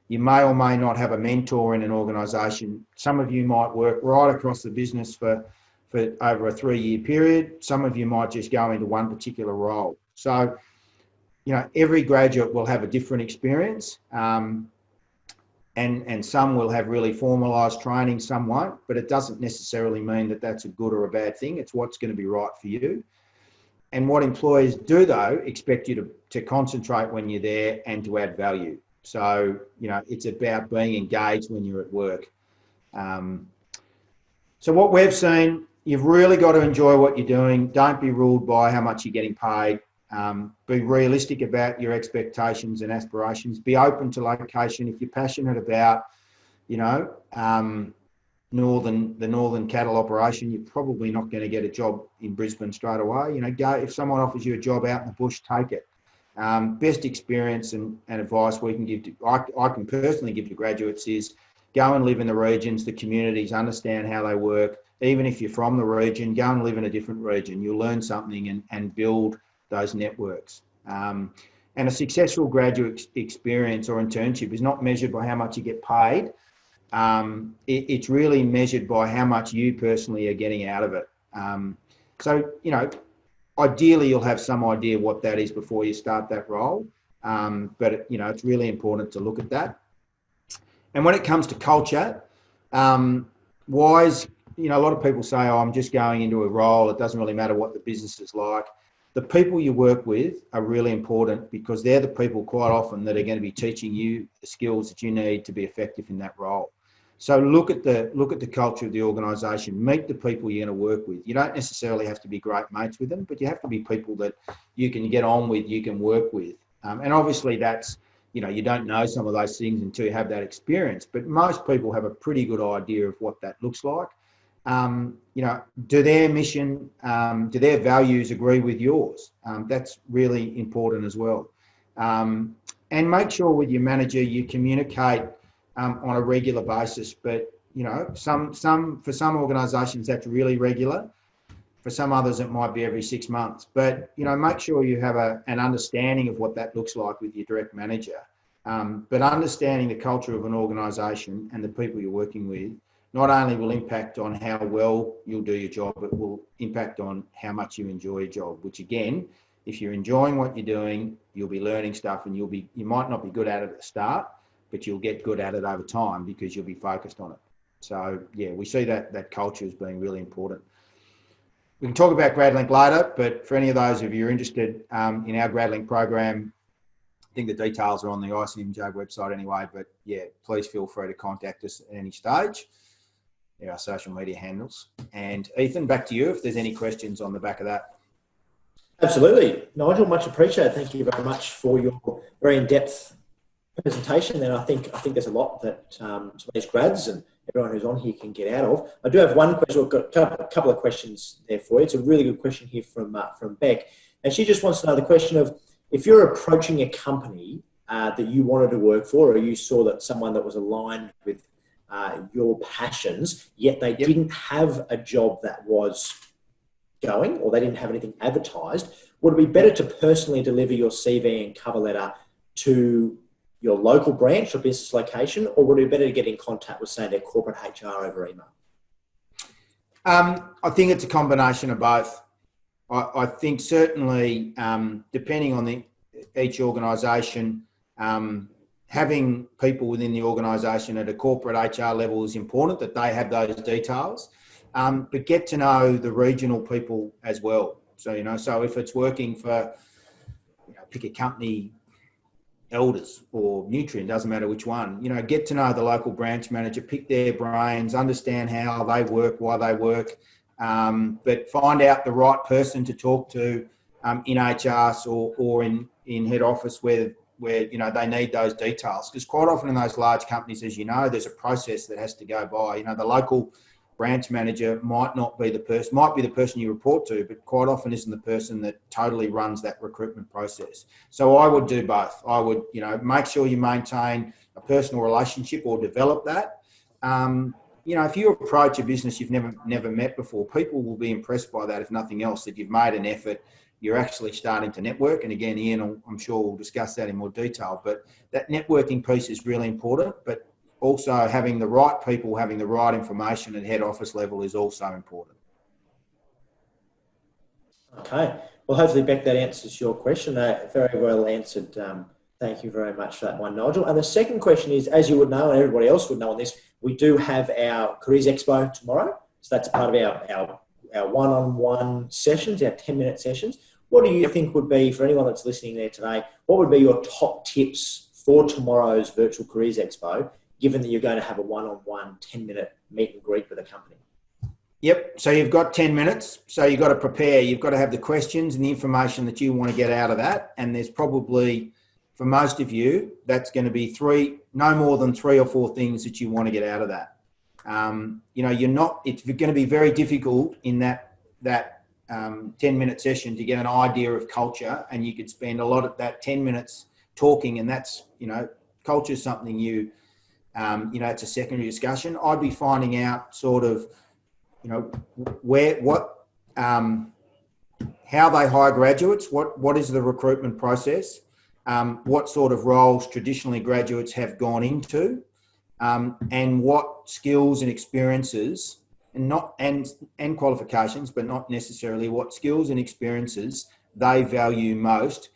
You may or may not have a mentor in an organisation. Some of you might work right across the business for over a 3-year period. Some of you might just go into one particular role. So, every graduate will have a different experience, and some will have really formalised training, some won't, but it doesn't necessarily mean that that's a good or a bad thing. It's what's going to be right for you. And what employers do, though, expect you to concentrate when you're there and to add value. So, it's about being engaged when you're at work. So what we've seen, you've really got to enjoy what you're doing. Don't be ruled by how much you're getting paid. Be realistic about your expectations and aspirations. Be open to location. If you're passionate about, the northern cattle operation, you're probably not going to get a job in Brisbane straight away. If someone offers you a job out in the bush, take it. Best experience and advice we can give I can personally give to graduates is go and live in the regions, the communities, understand how they work. Even if you're from the region, go and live in a different region. You'll learn something and build those networks. And a successful graduate experience or internship is not measured by how much you get paid. it's really measured by how much you personally are getting out of it. So, ideally you'll have some idea what that is before you start that role. But, it's really important to look at that. And when it comes to culture, wise, a lot of people say, oh, I'm just going into a role. It doesn't really matter what the business is like. The people you work with are really important because they're the people quite often that are going to be teaching you the skills that you need to be effective in that role. So look at the culture of the organisation. Meet the people you're going to work with. You don't necessarily have to be great mates with them, but you have to be people that you can get on with, you can work with. And obviously that's, you don't know some of those things until you have that experience. But most people have a pretty good idea of what that looks like. Do their mission, do their values agree with yours? That's really important as well. And make sure with your manager you communicate on a regular basis. But for some organisations that's really regular. For some others it might be every 6 months. But make sure you have an understanding of what that looks like with your direct manager. But understanding the culture of an organisation and the people you're working with not only will impact on how well you'll do your job, it will impact on how much you enjoy your job, which again, if you're enjoying what you're doing, you'll be learning stuff and you might not be good at it at the start, but you'll get good at it over time because you'll be focused on it. So yeah, we see that culture as being really important. We can talk about GradLink later, but for any of those of you who are interested in our GradLink program, I think the details are on the ICMJ website anyway, but yeah, please feel free to contact us at any stage. Our social media handles. And Ethan, back to you if there's any questions on the back of that. Absolutely. Nigel, much appreciated. Thank you very much for your very in-depth presentation. And I think there's a lot that some of these grads and everyone who's on here can get out of. I do have one question. We've got a couple of questions there for you. It's a really good question here from Beck. And she just wants to know the question of, if you're approaching a company that you wanted to work for, or you saw that someone that was aligned with your passions, yet they didn't have a job that was going, or they didn't have anything advertised, would it be better to personally deliver your CV and cover letter to your local branch or business location, or would it be better to get in contact with, say, their corporate HR over email? I think it's a combination of both. I think certainly, depending on each organisation, having people within the organisation at a corporate HR level is important, that they have those details, but get to know the regional people as well. So, so if it's working for, pick a company, Elders or Nutrient, doesn't matter which one, get to know the local branch manager, pick their brains, understand how they work, why they work, but find out the right person to talk to in HR or in head office where they need those details, because quite often in those large companies, as there's a process that has to go by. The local branch manager might be the person you report to, but quite often isn't the person that totally runs that recruitment process. So I would do both. I would make sure you maintain a personal relationship or develop that. If you approach a business you've never met before, people will be impressed by that, if nothing else, that you've made an effort. You're actually starting to network. And again, Ian, I'm sure we'll discuss that in more detail, but that networking piece is really important, but also having the right people, having the right information at head office level is also important. Okay. Well, hopefully, Beck, that answers your question. Very well answered. Thank you very much for that one, Nigel. And the second question is, as you would know, and everybody else would know on this, we do have our Careers Expo tomorrow. So that's part of our one-on-one sessions, our 10-minute sessions. What do you think would be, for anyone that's listening there today, what would be your top tips for tomorrow's Virtual Careers Expo, given that you're going to have a one-on-one 10-minute meet and greet with a company? Yep. So you've got 10 minutes. So you've got to prepare. You've got to have the questions and the information that you want to get out of that. And there's probably, for most of you, that's going to be no more than 3 or 4 things that you want to get out of that. It's going to be very difficult in that 10-minute session to get an idea of culture, and you could spend a lot of that 10 minutes talking, and that's, culture is something it's a secondary discussion. I'd be finding out sort of, how they hire graduates, what is the recruitment process, what sort of roles traditionally graduates have gone into, and what skills and experiences and qualifications, but not necessarily what skills and experiences they value most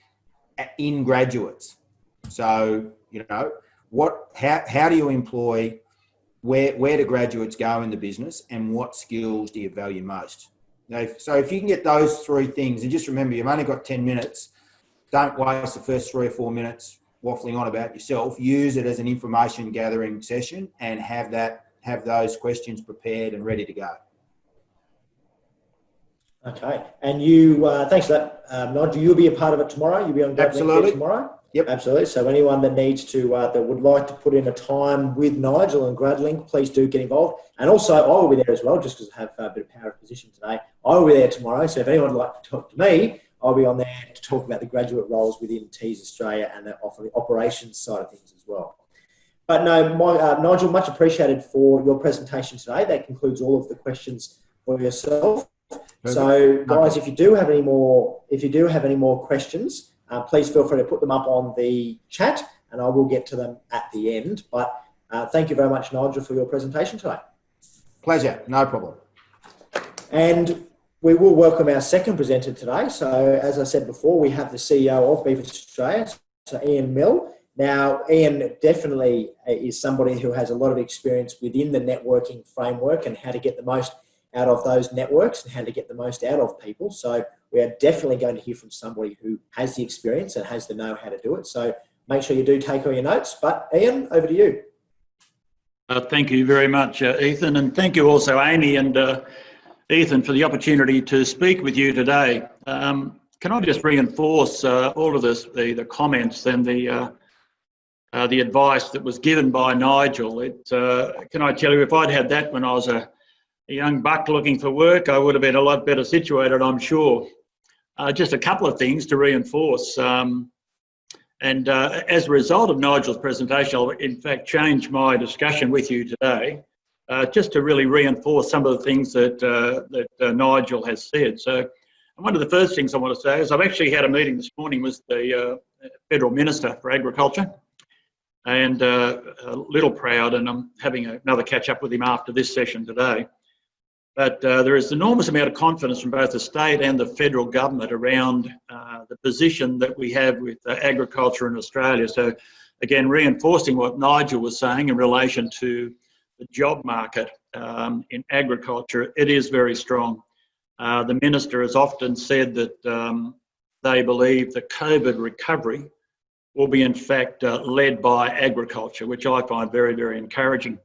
in graduates. So, how do you employ, where do graduates go in the business, and what skills do you value most? So if you can get those three things, and just remember, you've only got 10 minutes, don't waste the first 3 or 4 minutes waffling on about yourself. Use it as an information gathering session and have those questions prepared and ready to go. Okay, and you, thanks for that, Nigel. You'll be a part of it tomorrow. You'll be on Absolutely. tomorrow. Yep. Absolutely. So anyone that needs to, that would like to put in a time with Nigel and GradLink, please do get involved. And also, I will be there as well, just because I have a bit of power of position today. I will be there tomorrow. So if anyone would like to talk to me, I'll be on there to talk about the graduate roles within Tees Australia and the operations side of things as well. But no, Nigel, much appreciated for your presentation today. That concludes all of the questions for yourself. Perfect. So, guys, if you do have any more questions, please feel free to put them up on the chat, and I will get to them at the end. But thank you very much, Nigel, for your presentation today. Pleasure, no problem. And we will welcome our second presenter today. So, as I said before, we have the CEO of Beef Australia, so Ian Mill. Now, Ian definitely is somebody who has a lot of experience within the networking framework and how to get the most out of those networks and how to get the most out of people. So we are definitely going to hear from somebody who has the experience and has the know-how to do it. So make sure you do take all your notes. But Ian, over to you. Thank you very much, Ethan. And thank you also, Amy and Ethan, for the opportunity to speak with you today. Can I just reinforce all of this, the comments and the advice that was given by Nigel? Can I tell you, if I'd had that when I was a young buck looking for work, I would have been a lot better situated, I'm sure. Just a couple of things to reinforce. And as a result of Nigel's presentation, I'll in fact change my discussion with you today, just to really reinforce some of the things that Nigel has said. So one of the first things I want to say is I've actually had a meeting this morning with the Federal Minister for Agriculture, and a little proud, and I'm having another catch up with him after this session today. But there is an enormous amount of confidence from both the state and the federal government around the position that we have with agriculture in Australia. So again, reinforcing what Nigel was saying in relation to the job market in agriculture, it is very strong. The Minister has often said that they believe the COVID recovery will be in fact led by agriculture, which I find very, very encouraging.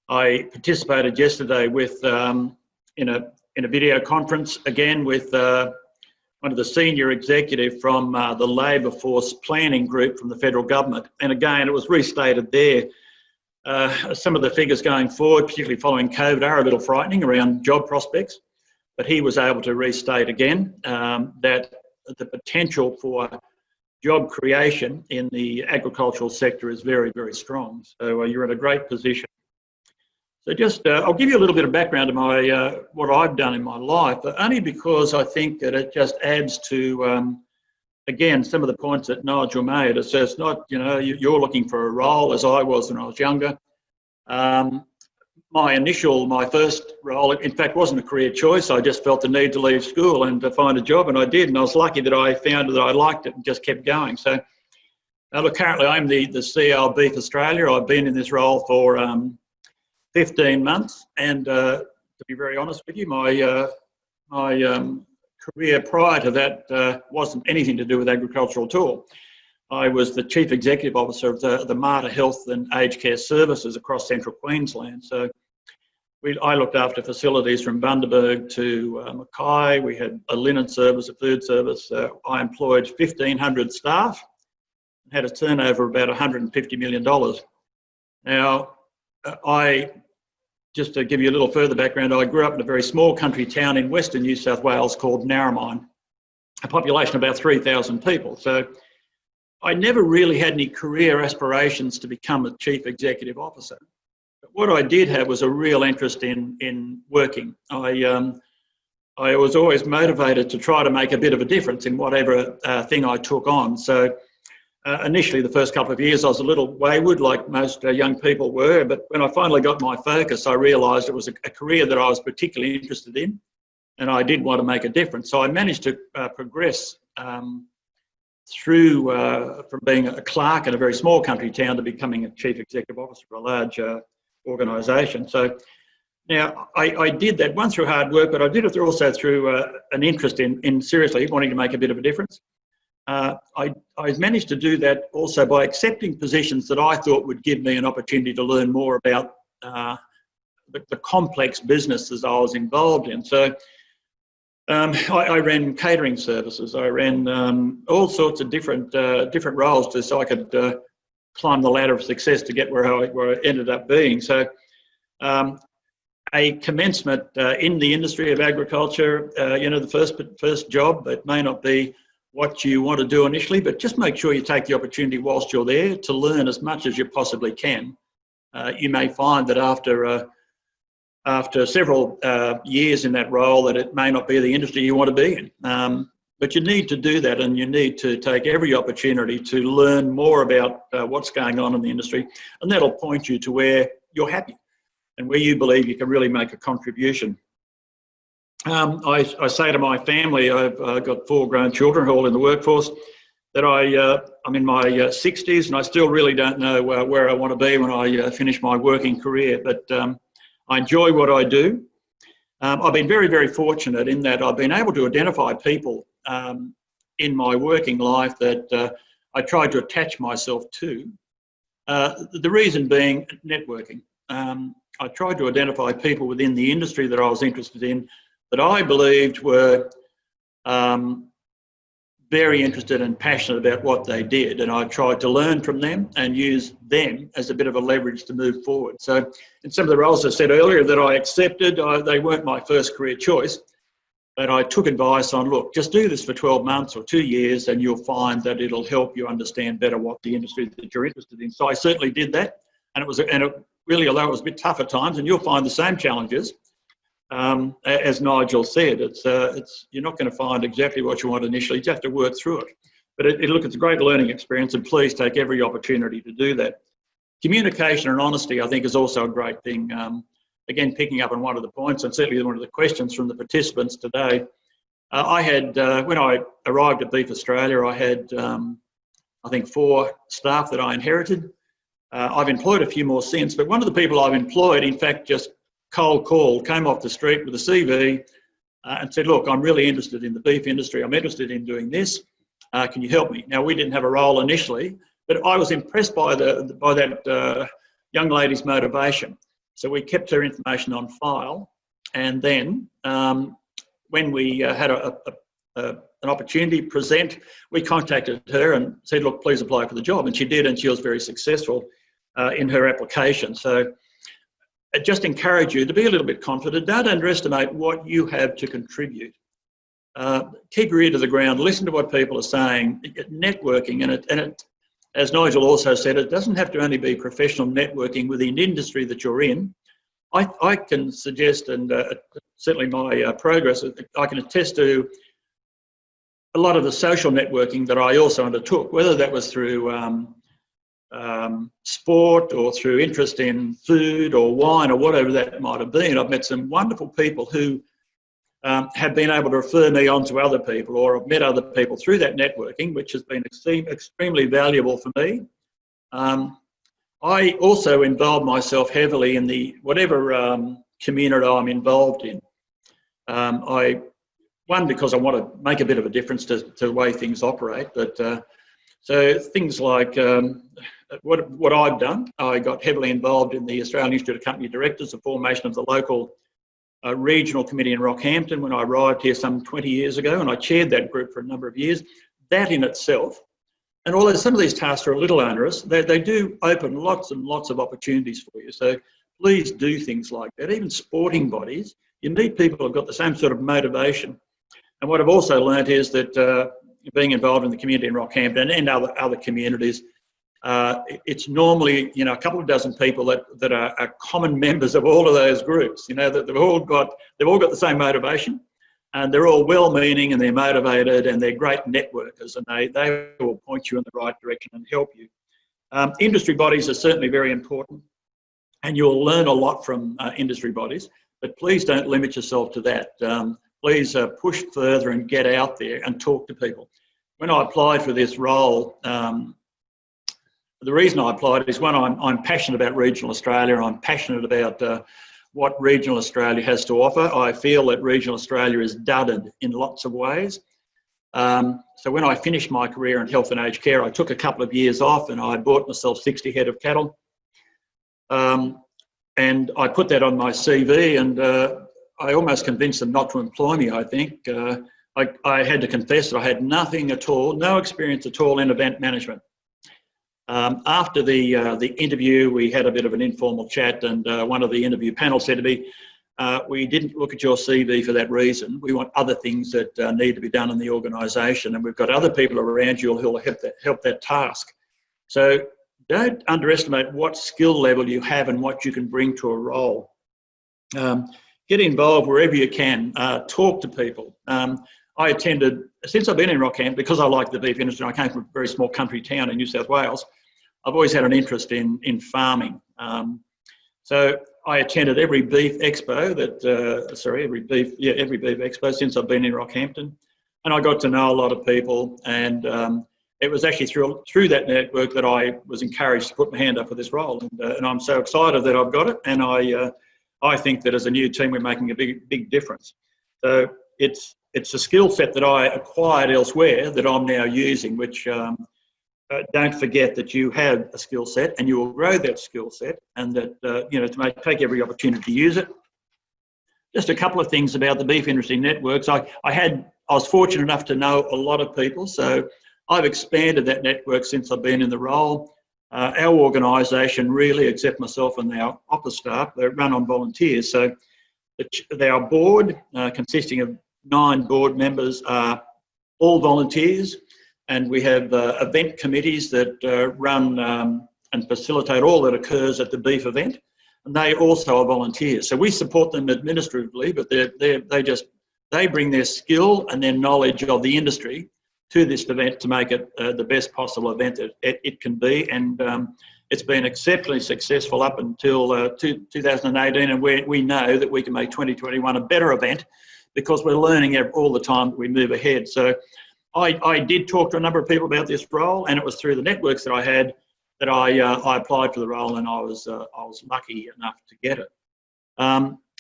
I participated yesterday with in a video conference again with one of the senior executive from the Labour Force Planning Group from the federal government, and again it was restated there. Some of the figures going forward, particularly following COVID, are a little frightening around job prospects, but he was able to restate again that the potential for job creation in the agricultural sector is very, very strong. So you're in a great position. So just, I'll give you a little bit of background to my what I've done in my life, but only because I think that it just adds to, again, some of the points that Nigel made. It's just not, you're looking for a role as I was when I was younger. My first role, in fact, wasn't a career choice. I just felt the need to leave school and to find a job, and I did. And I was lucky that I found that I liked it and just kept going. So, look, currently I'm the CEO of Beef Australia. I've been in this role for 15 months, and to be very honest with you, my career prior to that wasn't anything to do with agriculture at all. I was the Chief Executive Officer of the Mater Health and Aged Care Services across central Queensland. So I looked after facilities from Bundaberg to Mackay. We had a linen service, a food service. I employed 1,500 staff and had a turnover of about $150 million. Now, just to give you a little further background, I grew up in a very small country town in Western New South Wales called Narromine, a population of about 3,000 people. So I never really had any career aspirations to become a chief executive officer. But what I did have was a real interest in working. I was always motivated to try to make a bit of a difference in whatever thing I took on. So Initially, the first couple of years, I was a little wayward, like most young people were. But when I finally got my focus, I realised it was a career that I was particularly interested in, and I did want to make a difference. So I managed to progress through from being a clerk in a very small country town to becoming a chief executive officer of a large organisation. So now I did that, one through hard work, but I did it also through an interest in seriously wanting to make a bit of a difference. I managed to do that also by accepting positions that I thought would give me an opportunity to learn more about the complex businesses I was involved in. So I ran catering services. I ran all sorts of different roles so I could climb the ladder of success to get where I ended up being. So a commencement in the industry of agriculture, the first job, it may not be what you want to do initially, but just make sure you take the opportunity whilst you're there to learn as much as you possibly can. You may find that after several years in that role that it may not be the industry you want to be in. But you need to do that, and you need to take every opportunity to learn more about what's going on in the industry, and that'll point you to where you're happy and where you believe you can really make a contribution. I say to my family, I've got 4 grown children all in the workforce, that I'm in my 60s and I still really don't know where I want to be when I finish my working career, but I enjoy what I do. I've been very, very fortunate in that I've been able to identify people in my working life that I tried to attach myself to. The reason being networking. I tried to identify people within the industry that I was interested in that I believed were very interested and passionate about what they did, and I tried to learn from them and use them as a bit of a leverage to move forward. So in some of the roles I said earlier that I accepted, they weren't my first career choice, but I took advice on, look, just do this for 12 months or 2 years and you'll find that it'll help you understand better what the industry that you're interested in. So I certainly did that, and it really, although it was a bit tough at times, and you'll find the same challenges, as Nigel said, you're not going to find exactly what you want initially. You have to work through it. But look, it's a great learning experience, and please take every opportunity to do that. Communication and honesty, I think, is also a great thing. Again, picking up on one of the points, and certainly one of the questions from the participants today, I had, when I arrived at Beef Australia, I had, I think, 4 staff that I inherited. I've employed a few more since, but one of the people I've employed, in fact, just cold called, came off the street with a CV and said, look, I'm really interested in the beef industry. I'm interested in doing this. Can you help me? Now, we didn't have a role initially, but I was impressed by that young lady's motivation. So we kept her information on file. And then when we had an opportunity present, we contacted her and said, look, please apply for the job. And she did, and she was very successful in her application. So I just encourage you to be a little bit confident. Don't underestimate what you have to contribute. Keep your ear to the ground. Listen to what people are saying. Networking, and it, as Nigel also said, it doesn't have to only be professional networking within the industry that you're in. I can suggest, and certainly my progress, I can attest to a lot of the social networking that I also undertook, whether that was through sport or through interest in food or wine or whatever that might have been. I've met some wonderful people who have been able to refer me on to other people, or I've met other people through that networking, which has been extremely valuable for me. I also involve myself heavily in whatever community I'm involved in. One, because I want to make a bit of a difference to the way things operate, but so things like what I've done, I got heavily involved in the Australian Institute of Company Directors, the formation of the local regional committee in Rockhampton when I arrived here some 20 years ago, and I chaired that group for a number of years. That in itself, and although some of these tasks are a little onerous, they do open lots and lots of opportunities for you. So please do things like that. Even sporting bodies, you meet people who've got the same sort of motivation. And what I've also learned is that being involved in the community in Rockhampton and other communities, it's normally, a couple of dozen people that are common members of all of those groups. That they've all got the same motivation, And they're all well-meaning and they're motivated and they're great networkers, and they will point you in the right direction and help you. Industry bodies are certainly very important, and you'll learn a lot from industry bodies, but please don't limit yourself to that. Please push further and get out there and talk to people. When I applied for this role, the reason I applied is, one, I'm passionate about regional Australia. I'm passionate about what regional Australia has to offer. I feel that regional Australia is dudded in lots of ways. So when I finished my career in health and aged care, I took a couple of years off and I bought myself 60 head of cattle. And I put that on my CV, and I almost convinced them not to employ me, I think. I had to confess that I had nothing at all, no experience at all in event management. After the interview, we had a bit of an informal chat, and one of the interview panel said to me, we didn't look at your CV for that reason. We want other things that need to be done in the organisation, and we've got other people around you who will help that task. So don't underestimate what skill level you have and what you can bring to a role. Get involved wherever you can. Talk to people. I attended, since I've been in Rockhampton, because I like the beef industry, I came from a very small country town in New South Wales, I've always had an interest in farming. So I attended every beef expo every beef expo since I've been in Rockhampton, and I got to know a lot of people, and it was actually through that network that I was encouraged to put my hand up for this role, and I'm so excited that I've got it, and I think that as a new team we're making a big difference. So it's a skill set that I acquired elsewhere that I'm now using, which don't forget that you have a skill set and you will grow that skill set, and that, to take every opportunity to use it. Just a couple of things about the beef industry networks. I was fortunate enough to know a lot of people, so I've expanded that network since I've been in the role. Our organisation really, except myself and our office staff, they're run on volunteers. So our board, consisting of 9 board members, are all volunteers, and we have event committees that run and facilitate all that occurs at the beef event, and they also are volunteers. So we support them administratively, but they bring their skill and their knowledge of the industry to this event to make it the best possible event that it can be, and it's been exceptionally successful up until 2018, and we know that we can make 2021 a better event because we're learning all the time that we move ahead. So I did talk to a number of people about this role, and it was through the networks that I had that I applied for the role, and I was lucky enough to get it.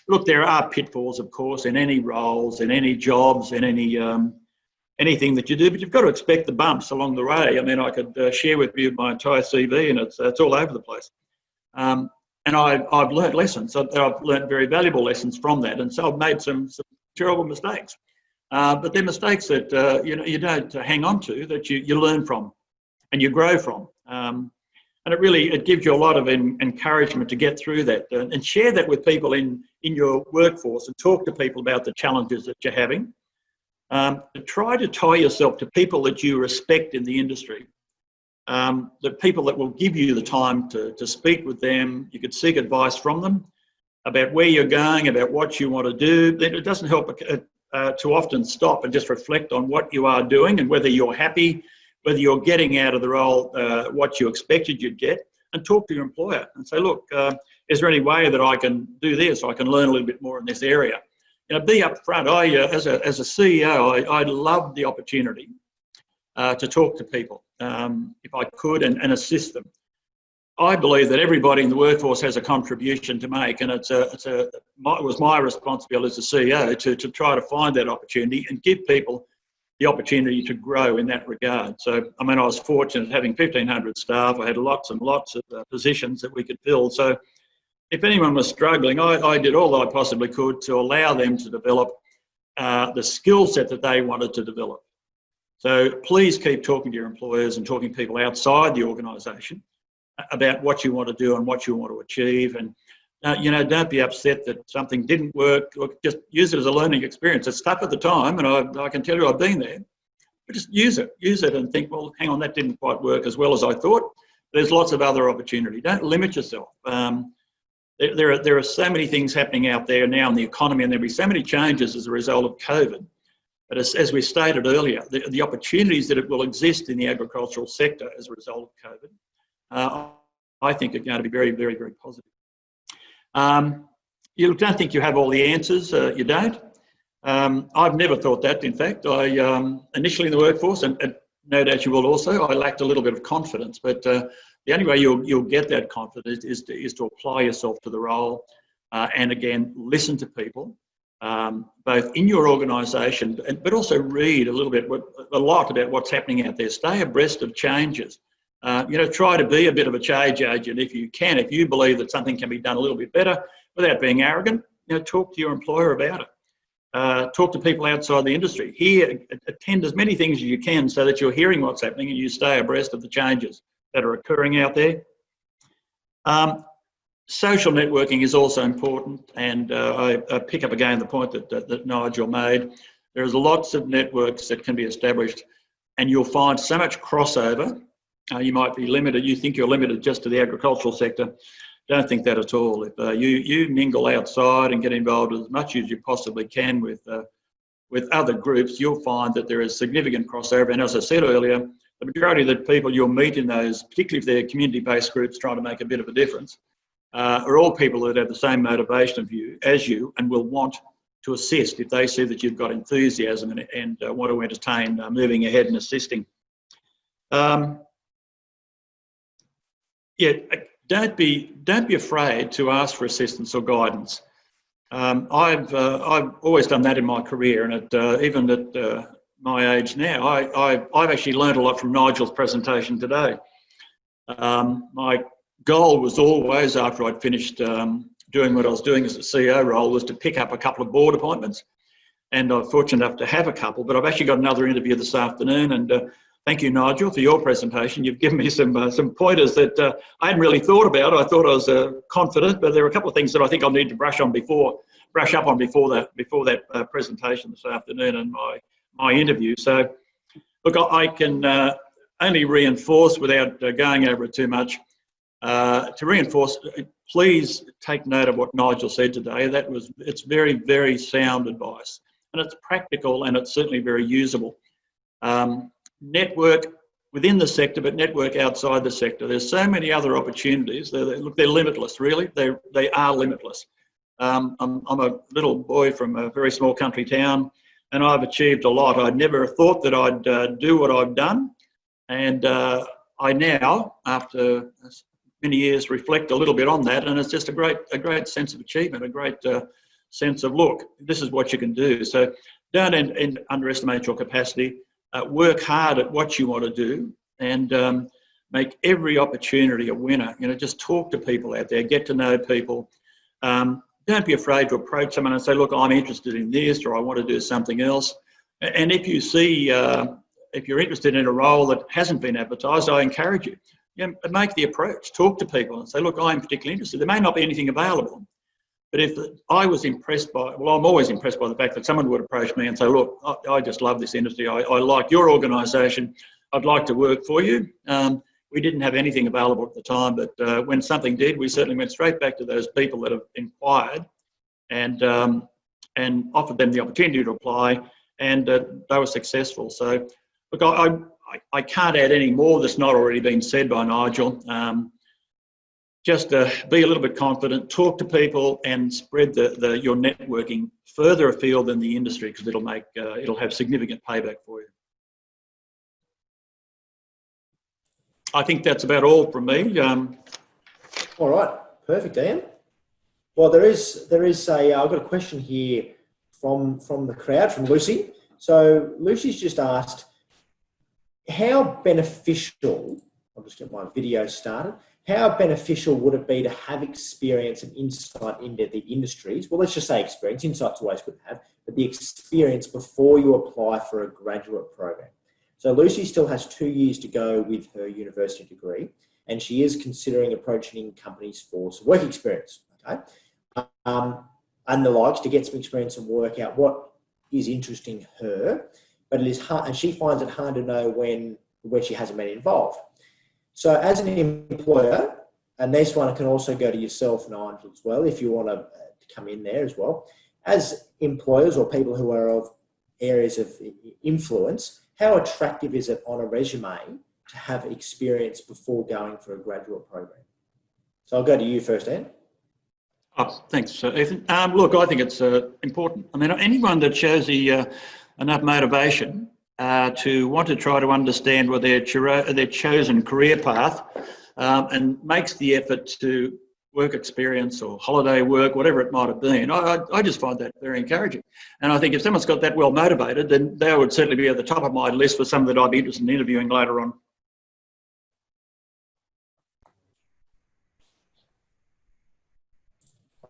Look, there are pitfalls, of course, in any roles, in any jobs, in anything that you do, but you've got to expect the bumps along the way. I mean, I could share with you my entire CV, and it's all over the place. And I've learned lessons. I've learned very valuable lessons from that, and so I've made some terrible mistakes. But they're mistakes that you don't hang on to, that you learn from and you grow from. And it gives you a lot of encouragement to get through that, and share that with people in your workforce, and talk to people about the challenges that you're having. Try to tie yourself to people that you respect in the industry, the people that will give you the time to speak with them. You could seek advice from them about where you're going, about what you want to do. It doesn't help to often stop and just reflect on what you are doing and whether you're happy, whether you're getting out of the role what you expected you'd get, and talk to your employer and say, look, is there any way that I can do this? I can learn a little bit more in this area. Be upfront. As a CEO, I love the opportunity to talk to people if I could, and assist them. I believe that everybody in the workforce has a contribution to make, and it was my responsibility as a CEO to try to find that opportunity and give people the opportunity to grow in that regard. So, I mean, I was fortunate having 1,500 staff. I had lots and lots of positions that we could fill. So if anyone was struggling, I did all that I possibly could to allow them to develop the skill set that they wanted to develop. So please keep talking to your employers and talking to people outside the organisation about what you want to do and what you want to achieve. And, don't be upset that something didn't work. Look, just use it as a learning experience. It's tough at the time, and I can tell you I've been there. But just use it and think, well, hang on, that didn't quite work as well as I thought. There's lots of other opportunity. Don't limit yourself. there are so many things happening out there now in the economy, and there'll be so many changes as a result of COVID. But as we stated earlier, the opportunities that it will exist in the agricultural sector as a result of COVID, I think are going to be very, very, very positive. You don't think you have all the answers, you don't. I've never thought that, in fact. Initially in the workforce, and no doubt you will also, I lacked a little bit of confidence, but the only way you'll get that confidence is to apply yourself to the role and again, listen to people, both in your organisation, but also read a lot about what's happening out there. Stay abreast of changes. Try to be a bit of a change agent if you can. If you believe that something can be done a little bit better without being arrogant, talk to your employer about it. Talk to people outside the industry. Attend as many things as you can so that you're hearing what's happening and you stay abreast of the changes that are occurring out there. Social networking is also important, and I pick up again the point that Nigel made. There's lots of networks that can be established, and you'll find so much crossover. You might be limited, you think you're limited just to the agricultural sector. Don't think that at all. If you mingle outside and get involved as much as you possibly can with other groups, you'll find that there is significant crossover. And as I said earlier, the majority of the people you'll meet in those, particularly if they're community-based groups trying to make a bit of a difference, are all people that have the same motivation as you and will want to assist if they see that you've got enthusiasm and want to entertain moving ahead and assisting. Don't be afraid to ask for assistance or guidance. I've always done that in my career, and even at my age now, I've actually learned a lot from Nigel's presentation today. My goal was always, after I'd finished doing what I was doing as a CEO role, was to pick up a couple of board appointments, and I'm fortunate enough to have a couple. But I've actually got another interview this afternoon, and thank you, Nigel, for your presentation. You've given me some pointers that I hadn't really thought about. I thought I was confident, but there are a couple of things that I think I'll need to brush up on before that presentation this afternoon and my interview. So, look, I can only reinforce without going over it too much. To reinforce, please take note of what Nigel said today. It's very, very sound advice, and it's practical, and it's certainly very usable. Network within the sector, but network outside the sector. There's so many other opportunities. They're limitless, really. They are limitless. I'm a little boy from a very small country town, and I've achieved a lot. I never thought that I'd do what I've done, and I now, after many years, reflect a little bit on that, and it's just a great sense of achievement, a great sense of, look, this is what you can do. So don't underestimate your capacity. Work hard at what you want to do, and make every opportunity a winner. Just talk to people out there, get to know people. Don't be afraid to approach someone and say, look, I'm interested in this, or I want to do something else. And if you see, if you're interested in a role that hasn't been advertised, I encourage you, make the approach, talk to people and say, look, I'm particularly interested. There may not be anything available, but if I was impressed by, I'm always impressed by the fact that someone would approach me and say, look, I just love this industry. I like your organisation. I'd like to work for you. We didn't have anything available at the time, but when something did, we certainly went straight back to those people that have inquired and offered them the opportunity to apply, and they were successful. So, look, I can't add any more that's not already been said by Nigel. Just be a little bit confident, talk to people, and spread your networking further afield than the industry, because it'll have significant payback for you. I think that's about all from me. All right, perfect, Ian. Well, there is I've got a question here from the crowd, from Lucy. So Lucy's just asked, how beneficial, I'll just get my video started, how beneficial would it be to have experience and insight into the industries? Well, let's just say experience. Insight's always good to have, but the experience before you apply for a graduate program. So Lucy still has 2 years to go with her university degree, and she is considering approaching companies for some work experience, okay? And the likes, to get some experience and work out what is interesting her, but it is hard, and she finds it hard to know when she hasn't been involved. So as an employer, and this one can also go to yourself, Nigel, as well, if you want to come in there as well. As employers or people who are of areas of influence, how attractive is it on a resume to have experience before going for a graduate program? So I'll go to you first, Anne. Oh, thanks, Ethan. Look, I think it's important. I mean, anyone that shows enough motivation to want to try to understand what their chosen career path and makes the effort to work experience or holiday work, whatever it might have been, I just find that very encouraging. And I think if someone's got that well motivated, then they would certainly be at the top of my list for some that I'd be interested in interviewing later on.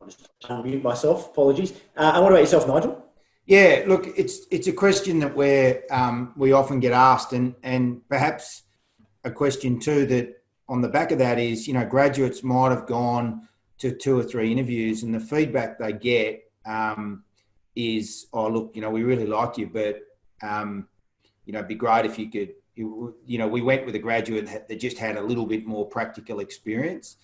I'll just unmute myself, apologies. And what about yourself, Nigel? Yeah, look, it's a question that we often get asked, and perhaps a question too that on the back of that is, you know, graduates might have gone to 2 or 3 interviews, and the feedback they get is, oh, look, you know, we really like you, but you know, it'd be great if you could, you know, we went with a graduate that just had a little bit more practical experience.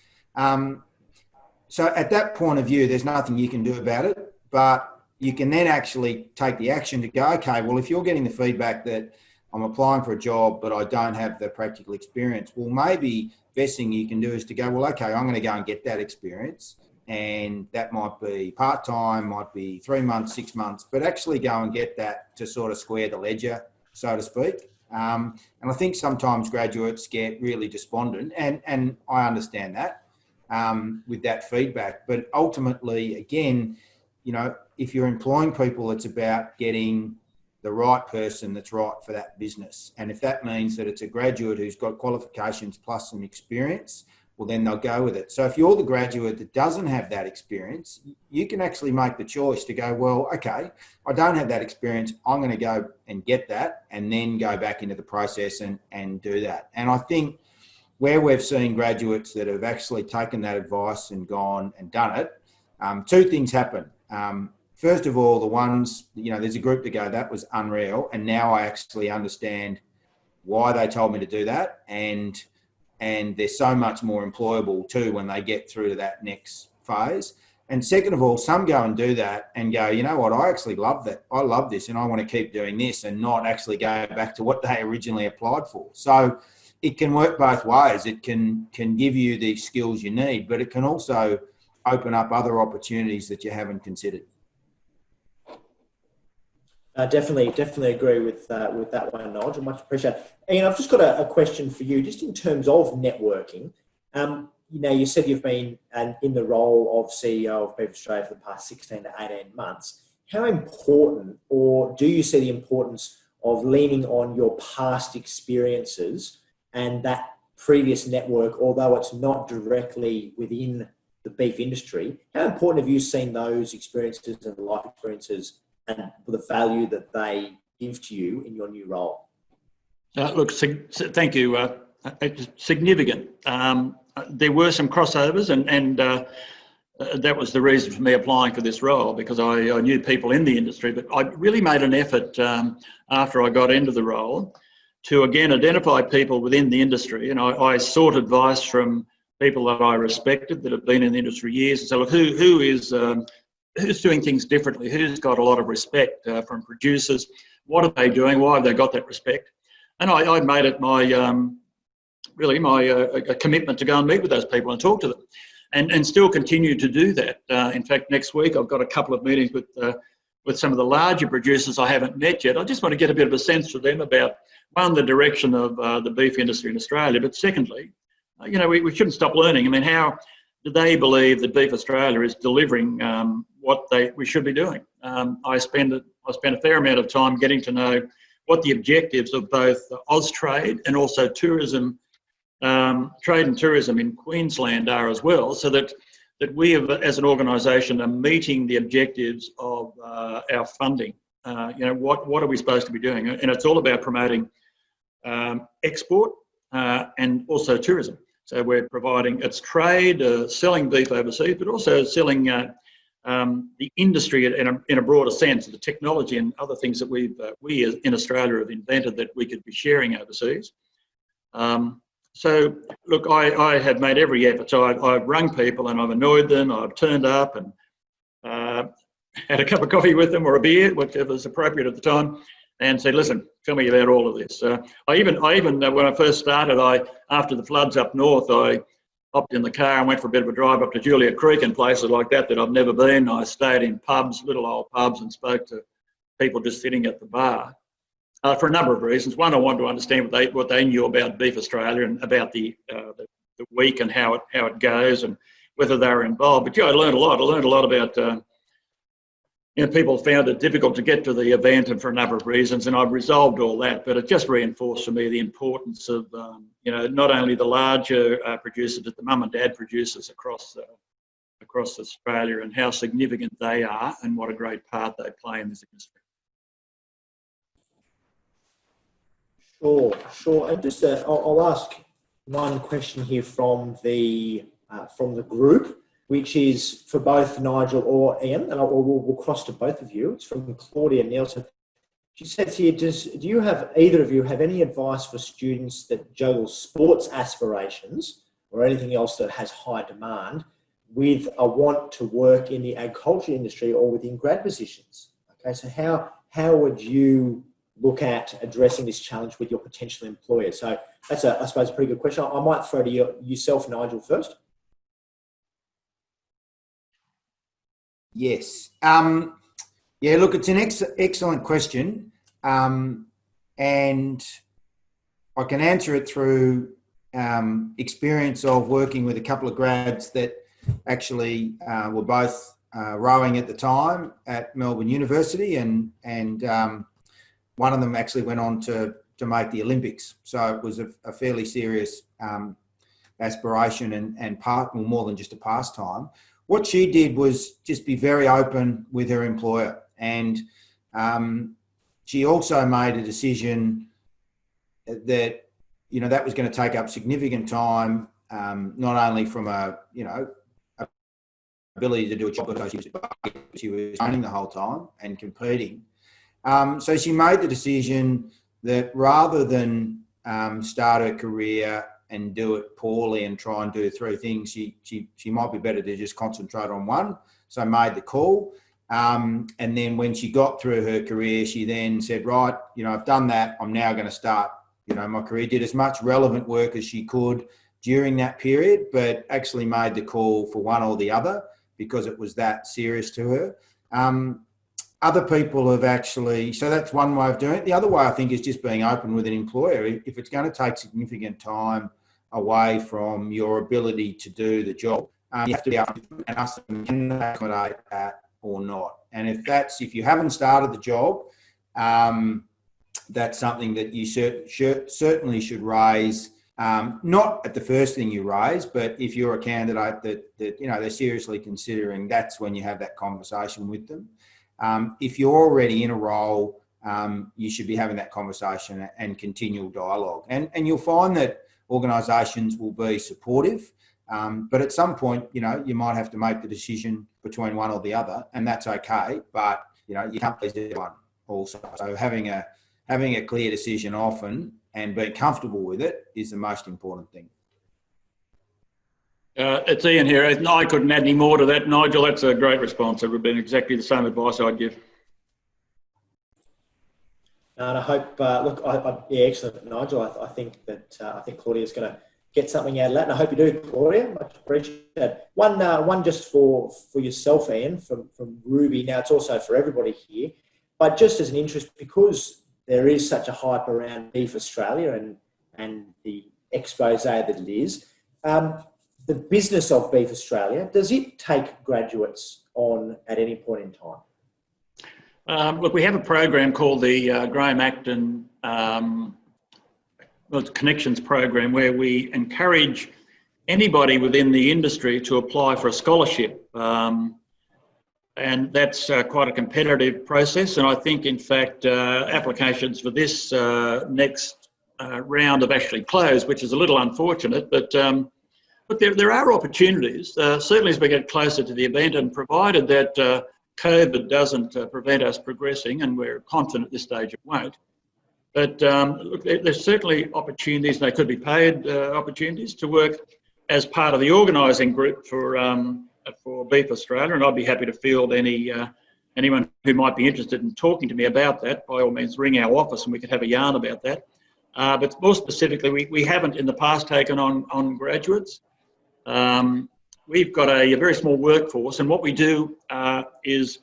So at that point of view, there's nothing you can do about it, but you can then actually take the action to go, okay, well, if you're getting the feedback that I'm applying for a job, but I don't have the practical experience, well, maybe best thing you can do is to go, well, okay, I'm going to go and get that experience. And that might be part-time, might be 3 months, 6 months, but actually go and get that to sort of square the ledger, so to speak. And I think sometimes graduates get really despondent, and I understand that with that feedback. But ultimately, again, you know, if you're employing people, it's about getting the right person that's right for that business. And if that means that it's a graduate who's got qualifications plus some experience, well, then they'll go with it. So if you're the graduate that doesn't have that experience, you can actually make the choice to go, well, okay, I don't have that experience. I'm going to go and get that and then go back into the process and do that. And I think where we've seen graduates that have actually taken that advice and gone and done it, 2 things happen. First of all, the ones, you know, there's a group to go, that was unreal. And now I actually understand why they told me to do that. And they're so much more employable too when they get through to that next phase. And second of all, some go and do that and go, you know what, I actually love that. I love this and I want to keep doing this, and not actually go back to what they originally applied for. So it can work both ways. It can give you the skills you need, but it can also open up other opportunities that you haven't considered. Definitely agree with that one, Nigel. Much appreciated. And I've just got a question for you, just in terms of networking. You know, you said you've been in the role of CEO of Beef Australia for the past 16 to 18 months. How important, or do you see the importance of leaning on your past experiences and that previous network, although it's not directly within the beef industry? How important have you seen those experiences and life experiences and the value that they give to you in your new role? Look, thank you. It's significant. There were some crossovers, and that was the reason for me applying for this role, because I knew people in the industry. But I really made an effort after I got into the role to, again, identify people within the industry. And I sought advice from people that I respected, that have been in the industry years, and so, look, who's doing things differently? Who's got a lot of respect from producers? What are they doing? Why have they got that respect? And I made it my a commitment to go and meet with those people and talk to them, and still continue to do that. In fact, next week I've got a couple of meetings with some of the larger producers I haven't met yet. I just want to get a bit of a sense from them about, one, the direction of the beef industry in Australia, but secondly, you know, we shouldn't stop learning. I mean, how do they believe that Beef Australia is delivering what we should be doing? I spent a fair amount of time getting to know what the objectives of both Austrade and also tourism, trade and tourism in Queensland are as well, so that we have, as an organisation, are meeting the objectives of our funding. You know, what are we supposed to be doing? And it's all about promoting export and also tourism. So we're providing, it's trade, selling beef overseas, but also selling the industry in a broader sense, the technology and other things that we in Australia have invented that we could be sharing overseas. So, look, I have made every effort. So I've rung people and I've annoyed them. I've turned up and had a cup of coffee with them or a beer, whichever was appropriate at the time, and said, listen, tell me about all of this. I even when I first started, after the floods up north, I hopped in the car and went for a bit of a drive up to Julia Creek and places like that I've never been. I stayed in pubs, little old pubs, and spoke to people just sitting at the bar. For a number of reasons. One, I wanted to understand what they knew about Beef Australia and about the week and how it goes and whether they were involved. But yeah, I learned a lot. I learned a lot about people found it difficult to get to the event and for a number of reasons, and I've resolved all that. But it just reinforced for me the importance of not only the larger producers, but the mum and dad producers across Australia and how significant they are and what a great part they play in this industry. Sure. And just I'll ask one question here from the group, which is for both Nigel or Ian, and we'll cross to both of you. It's from Claudia Nielsen. She says here, do you have, either of you have any advice for students that juggle sports aspirations or anything else that has high demand with a want to work in the agriculture industry or within grad positions? Okay, so how would you look at addressing this challenge with your potential employer? So that's, I suppose, a pretty good question. I might throw to yourself, Nigel, first. Yes. Yeah, look, it's an excellent question. And I can answer it through experience of working with a couple of grads that actually were both rowing at the time at Melbourne University, and one of them actually went on to make the Olympics. So it was a fairly serious aspiration and more than just a pastime. What she did was just be very open with her employer, and she also made a decision that that was going to take up significant time, not only from ability to do a job, but she was training the whole time and competing. So she made the decision that rather than start her career and do it poorly and try and do three things, she might be better to just concentrate on one. So made the call. And then when she got through her career, she then said, right, I've done that. I'm now going to start, my career. Did as much relevant work as she could during that period, but actually made the call for one or the other because it was that serious to her. Other people have actually, so that's one way of doing it. The other way, I think, is just being open with an employer. If it's going to take significant time away from your ability to do the job, you have to be able to ask them, can they accommodate that or not? And if you haven't started the job, that's something that you certainly should raise. Not at the first thing you raise, but if you're a candidate that they're seriously considering, that's when you have that conversation with them. If you're already in a role, you should be having that conversation and continual dialogue. And you'll find that organisations will be supportive, but at some point, you might have to make the decision between one or the other, and that's okay. But you can't please everyone also. So having a clear decision often and being comfortable with it is the most important thing. It's Ian here. I couldn't add any more to that, Nigel. That's a great response. It would have been exactly the same advice I'd give. And I hope, yeah, excellent, Nigel. I think Claudia's going to get something out of that, and I hope you do, Claudia. Much appreciated. One just for yourself, Ian, from Ruby. Now, it's also for everybody here, but just as an interest, because there is such a hype around Beef Australia and the expose that it is, the business of Beef Australia, does it take graduates on at any point in time? Look, we have a program called the Graham Acton Connections Program, where we encourage anybody within the industry to apply for a scholarship. And that's quite a competitive process. And I think, in fact, applications for this next round have actually closed, which is a little unfortunate. But there are opportunities, certainly as we get closer to the event, and provided that COVID doesn't prevent us progressing, and we're confident at this stage it won't. But look, there's certainly opportunities, and they could be paid opportunities to work as part of the organising group for Beef Australia, and I'd be happy to field anyone who might be interested in talking to me about that. By all means, ring our office and we could have a yarn about that. But more specifically, we haven't in the past taken on graduates. We've got a very small workforce, and what we do is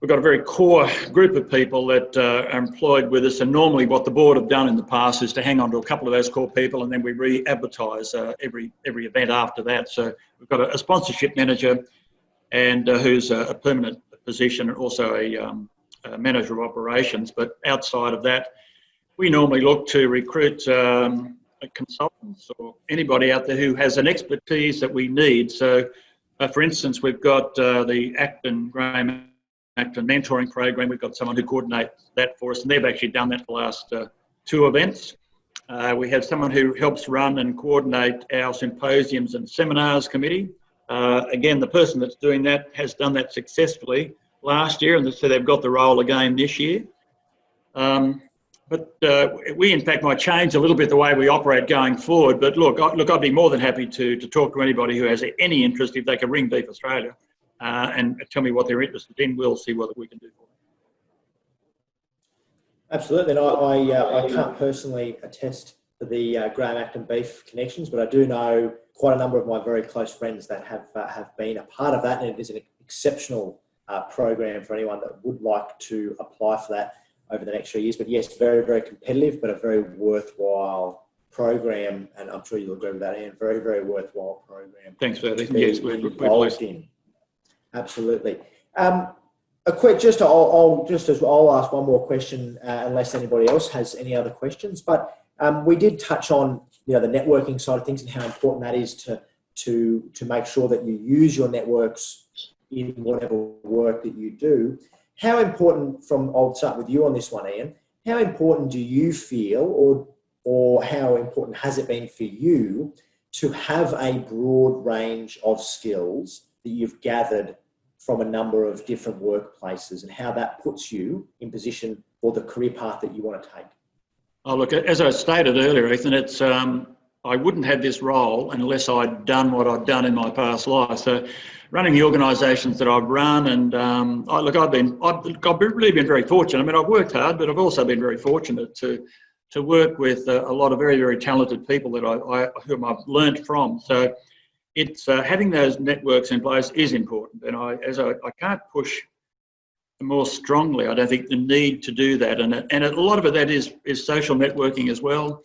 we've got a very core group of people that are employed with us, and normally what the board have done in the past is to hang on to a couple of those core people, and then we re-advertise every event after that. So we've got a sponsorship manager, and who's a permanent position, and also a manager of operations. But outside of that, we normally look to recruit consultants or anybody out there who has an expertise that we need. So, for instance, we've got the Graham Acton mentoring program. We've got someone who coordinates that for us, and they've actually done that for the last 2 events. We have someone who helps run and coordinate our symposiums and seminars committee. Again, the person that's doing that has done that successfully last year, and so they've got the role again this year. But we, in fact, might change a little bit the way we operate going forward. But look, I'd be more than happy to talk to anybody who has any interest. If they can ring Beef Australia and tell me what they're interested in, we'll see what we can do for them. Absolutely. And I can't personally attest to the Graham Acton Beef connections, but I do know quite a number of my very close friends that have been a part of that, and it is an exceptional program for anyone that would like to apply for that over the next few years. But yes, very, very competitive, but a very worthwhile program, and I'm sure you'll agree with that, Ian. Very, very worthwhile program. Thanks, Bertie. Yes, we're involved in. Absolutely. I'll ask one more question, unless anybody else has any other questions. But we did touch on the networking side of things and how important that is to make sure that you use your networks in whatever work that you do. How important, I'll start with you on this one, Ian, how important do you feel, or how important has it been for you to have a broad range of skills that you've gathered from a number of different workplaces, and how that puts you in position for the career path that you want to take? Oh, look, as I stated earlier, Ethan, it's I wouldn't have this role unless I'd done what I'd done in my past life. So, running the organisations that I've run, and I've really been very fortunate. I mean, I've worked hard, but I've also been very fortunate to work with a lot of very, very talented people that whom I've learnt from. So, it's having those networks in place is important, and I can't push more strongly, I don't think, the need to do that, and a lot of that is social networking as well.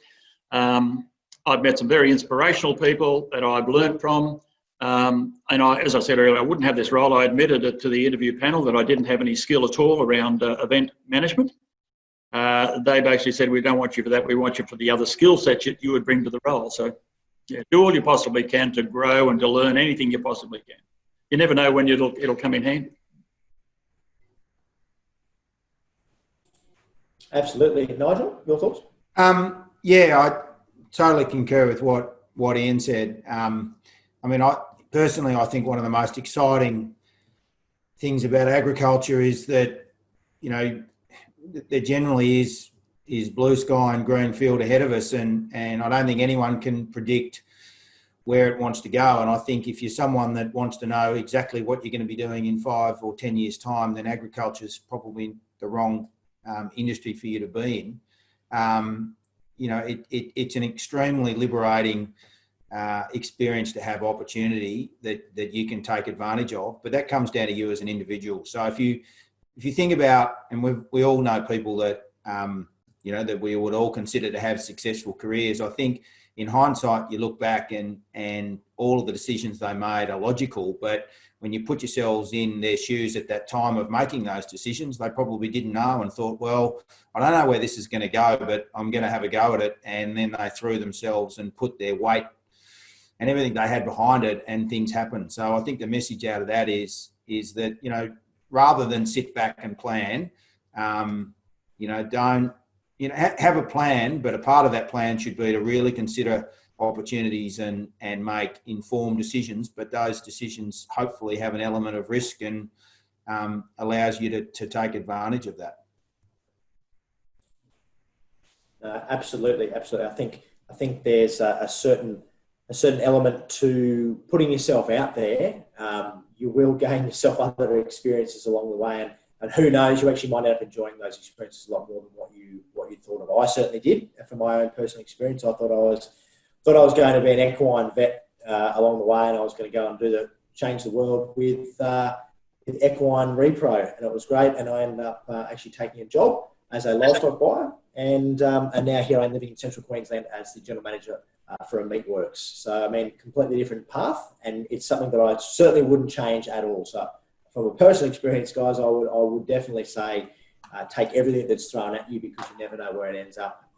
I've met some very inspirational people that I've learnt from, and as I said earlier, I wouldn't have this role. I admitted it to the interview panel that I didn't have any skill at all around event management. They basically said, we don't want you for that, we want you for the other skill sets you would bring to the role. So yeah, do all you possibly can to grow and to learn anything you possibly can. You never know when it'll come in handy. Absolutely. Nigel, your thoughts? Yeah, I totally concur with what Ian said. I mean, I think one of the most exciting things about agriculture is that, there generally is blue sky and green field ahead of us, and I don't think anyone can predict where it wants to go. And I think if you're someone that wants to know exactly what you're going to be doing in 5 or 10 years' time, then agriculture is probably the wrong industry for you to be in. It's an extremely liberating experience to have opportunity that you can take advantage of, but that comes down to you as an individual. So if you think about, and we all know people that that we would all consider to have successful careers, I think in hindsight you look back and all of the decisions they made are logical, but when you put yourselves in their shoes at that time of making those decisions, they probably didn't know and thought, well, I don't know where this is going to go, but I'm going to have a go at it. And then they threw themselves and put their weight and everything they had behind it, and things happened. So I think the message out of that is that, rather than sit back and plan, don't, have a plan, but a part of that plan should be to really consider opportunities and make informed decisions, but those decisions hopefully have an element of risk and allows you to take advantage of that. Absolutely. I think there's a certain element to putting yourself out there. You will gain yourself other experiences along the way, and who knows, you actually might end up enjoying those experiences a lot more than what you thought of. I certainly did. From my own personal experience, I thought I was going to be an equine vet along the way, and I was going to go and change the world with equine repro, and it was great. And I ended up actually taking a job as a livestock buyer, and now here I'm living in Central Queensland as the general manager for a meatworks. So I mean, completely different path, and it's something that I certainly wouldn't change at all. So from a personal experience, guys, I would definitely say take everything that's thrown at you, because you never know where it ends up.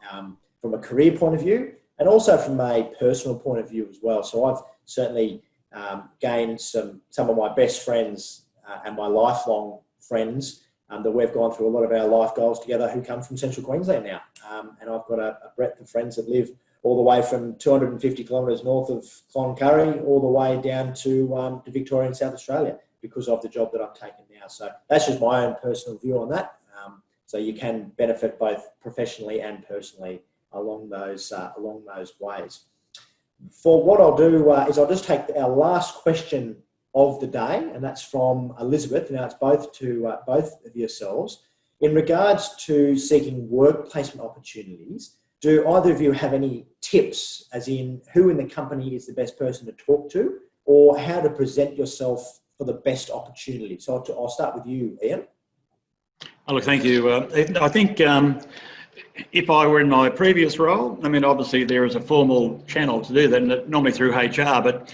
From a career point of view, and also from a personal point of view as well. So I've certainly gained some of my best friends and my lifelong friends that we've gone through a lot of our life goals together, who come from Central Queensland now. And I've got a breadth of friends that live all the way from 250 kilometres north of Cloncurry all the way down to Victoria and South Australia, because of the job that I'm taking now. So that's just my own personal view on that. So you can benefit both professionally and personally along those ways. For what I'll do is I'll just take our last question of the day, and that's from Elizabeth. Now it's both of yourselves. In regards to seeking work placement opportunities, do either of you have any tips, as in who in the company is the best person to talk to, or how to present yourself for the best opportunity? So I'll start with you, Ian. Oh, look, thank you. I think if I were in my previous role, I mean, obviously there is a formal channel to do that, normally through HR, but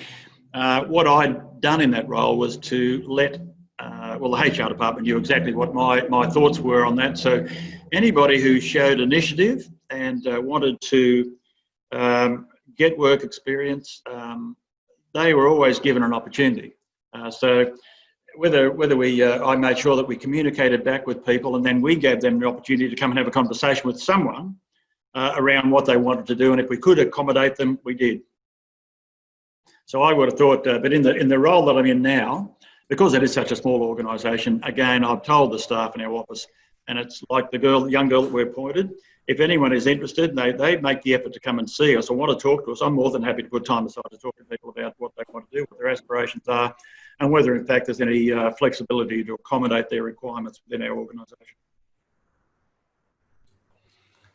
what I'd done in that role was to let, the HR department knew exactly what my thoughts were on that. So anybody who showed initiative and wanted to get work experience, they were always given an opportunity. So whether I made sure that we communicated back with people, and then we gave them the opportunity to come and have a conversation with someone around what they wanted to do, and if we could accommodate them, we did. So I would have thought, but in the role that I'm in now, because it is such a small organisation, again, I've told the staff in our office, and it's like the young girl that we appointed. If anyone is interested, they make the effort to come and see us or want to talk to us, I'm more than happy to put time aside to talk to people about what they want to do, what their aspirations are, and whether in fact there's any flexibility to accommodate their requirements within our organisation.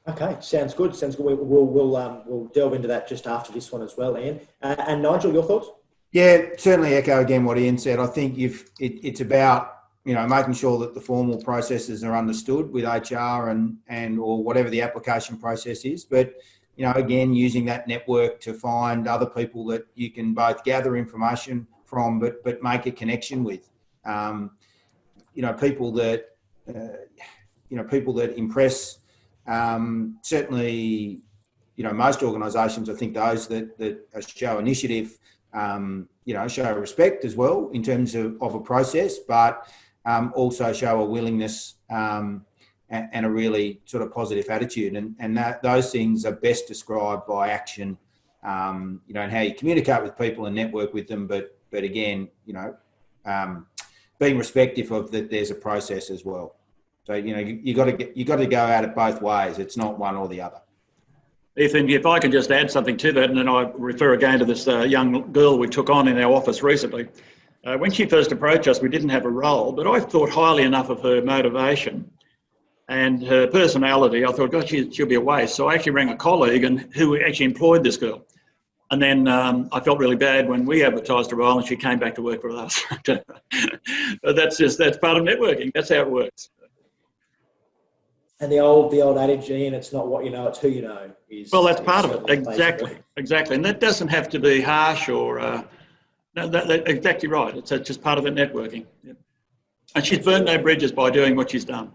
Okay, sounds good. We'll delve into that just after this one as well, Ian. And Nigel, your thoughts? Yeah, certainly echo again what Ian said. I think it's about making sure that the formal processes are understood with HR and or whatever the application process is. But again, using that network to find other people that you can both gather information from, but make a connection with. People that impress. Certainly, most organisations, I think those that show initiative, show respect as well in terms of a process, but also show a willingness and a really sort of positive attitude. And those things are best described by action, and how you communicate with people and network with them. But again, being respectful of that there's a process as well. So, you got to go at it both ways. It's not one or the other. Ethan, if I could just add something to that, and then I refer again to this young girl we took on in our office recently. When she first approached us, we didn't have a role, but I thought highly enough of her motivation and her personality. I thought, gosh, she'll be a waste. So I actually rang a colleague who actually employed this girl. And then I felt really bad when we advertised a role and she came back to work for us. But that's part of networking. That's how it works. And the old adage, Ian, it's not what you know, it's who you know. Well, that's part of it. Exactly. And that doesn't have to be harsh or... No, that's exactly right. It's just part of the networking. Yeah. And she's burned no bridges by doing what she's done.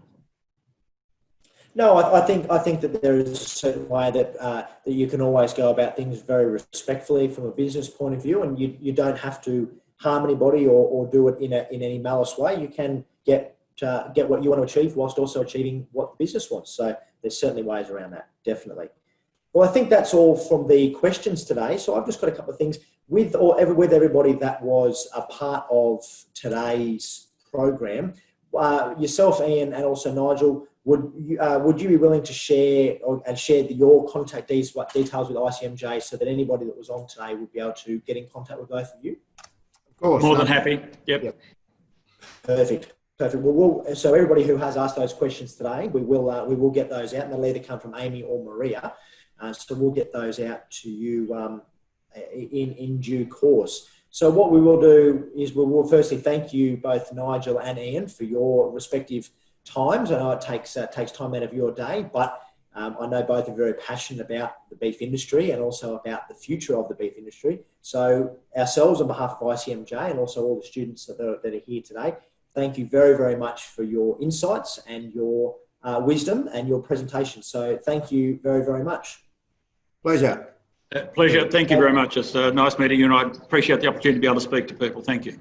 No, I think that there is a certain way that you can always go about things very respectfully from a business point of view, and you don't have to harm anybody or do it in any malice way. You can get what you want to achieve whilst also achieving what the business wants. So there's certainly ways around that, definitely. Well, I think that's all from the questions today. So I've just got a couple of things with everybody that was a part of today's program. Yourself, Ian, and also Nigel, would you be willing to share your contact details with ICMJ so that anybody that was on today would be able to get in contact with both of you? Of course. More than happy. Yep. Perfect. Well, so everybody who has asked those questions today, we will get those out, and they'll either come from Amy or Maria. So we'll get those out to you in due course. So what we will do is we will firstly thank you both, Nigel and Ian, for your respective times. I know it takes time out of your day, but I know both are very passionate about the beef industry and also about the future of the beef industry. So ourselves, on behalf of ICMJ and also all the students that are here today, thank you very, very much for your insights and your wisdom and your presentation. So thank you very, very much. Pleasure. Pleasure. Thank you very much. It's nice meeting you, and I appreciate the opportunity to be able to speak to people. Thank you.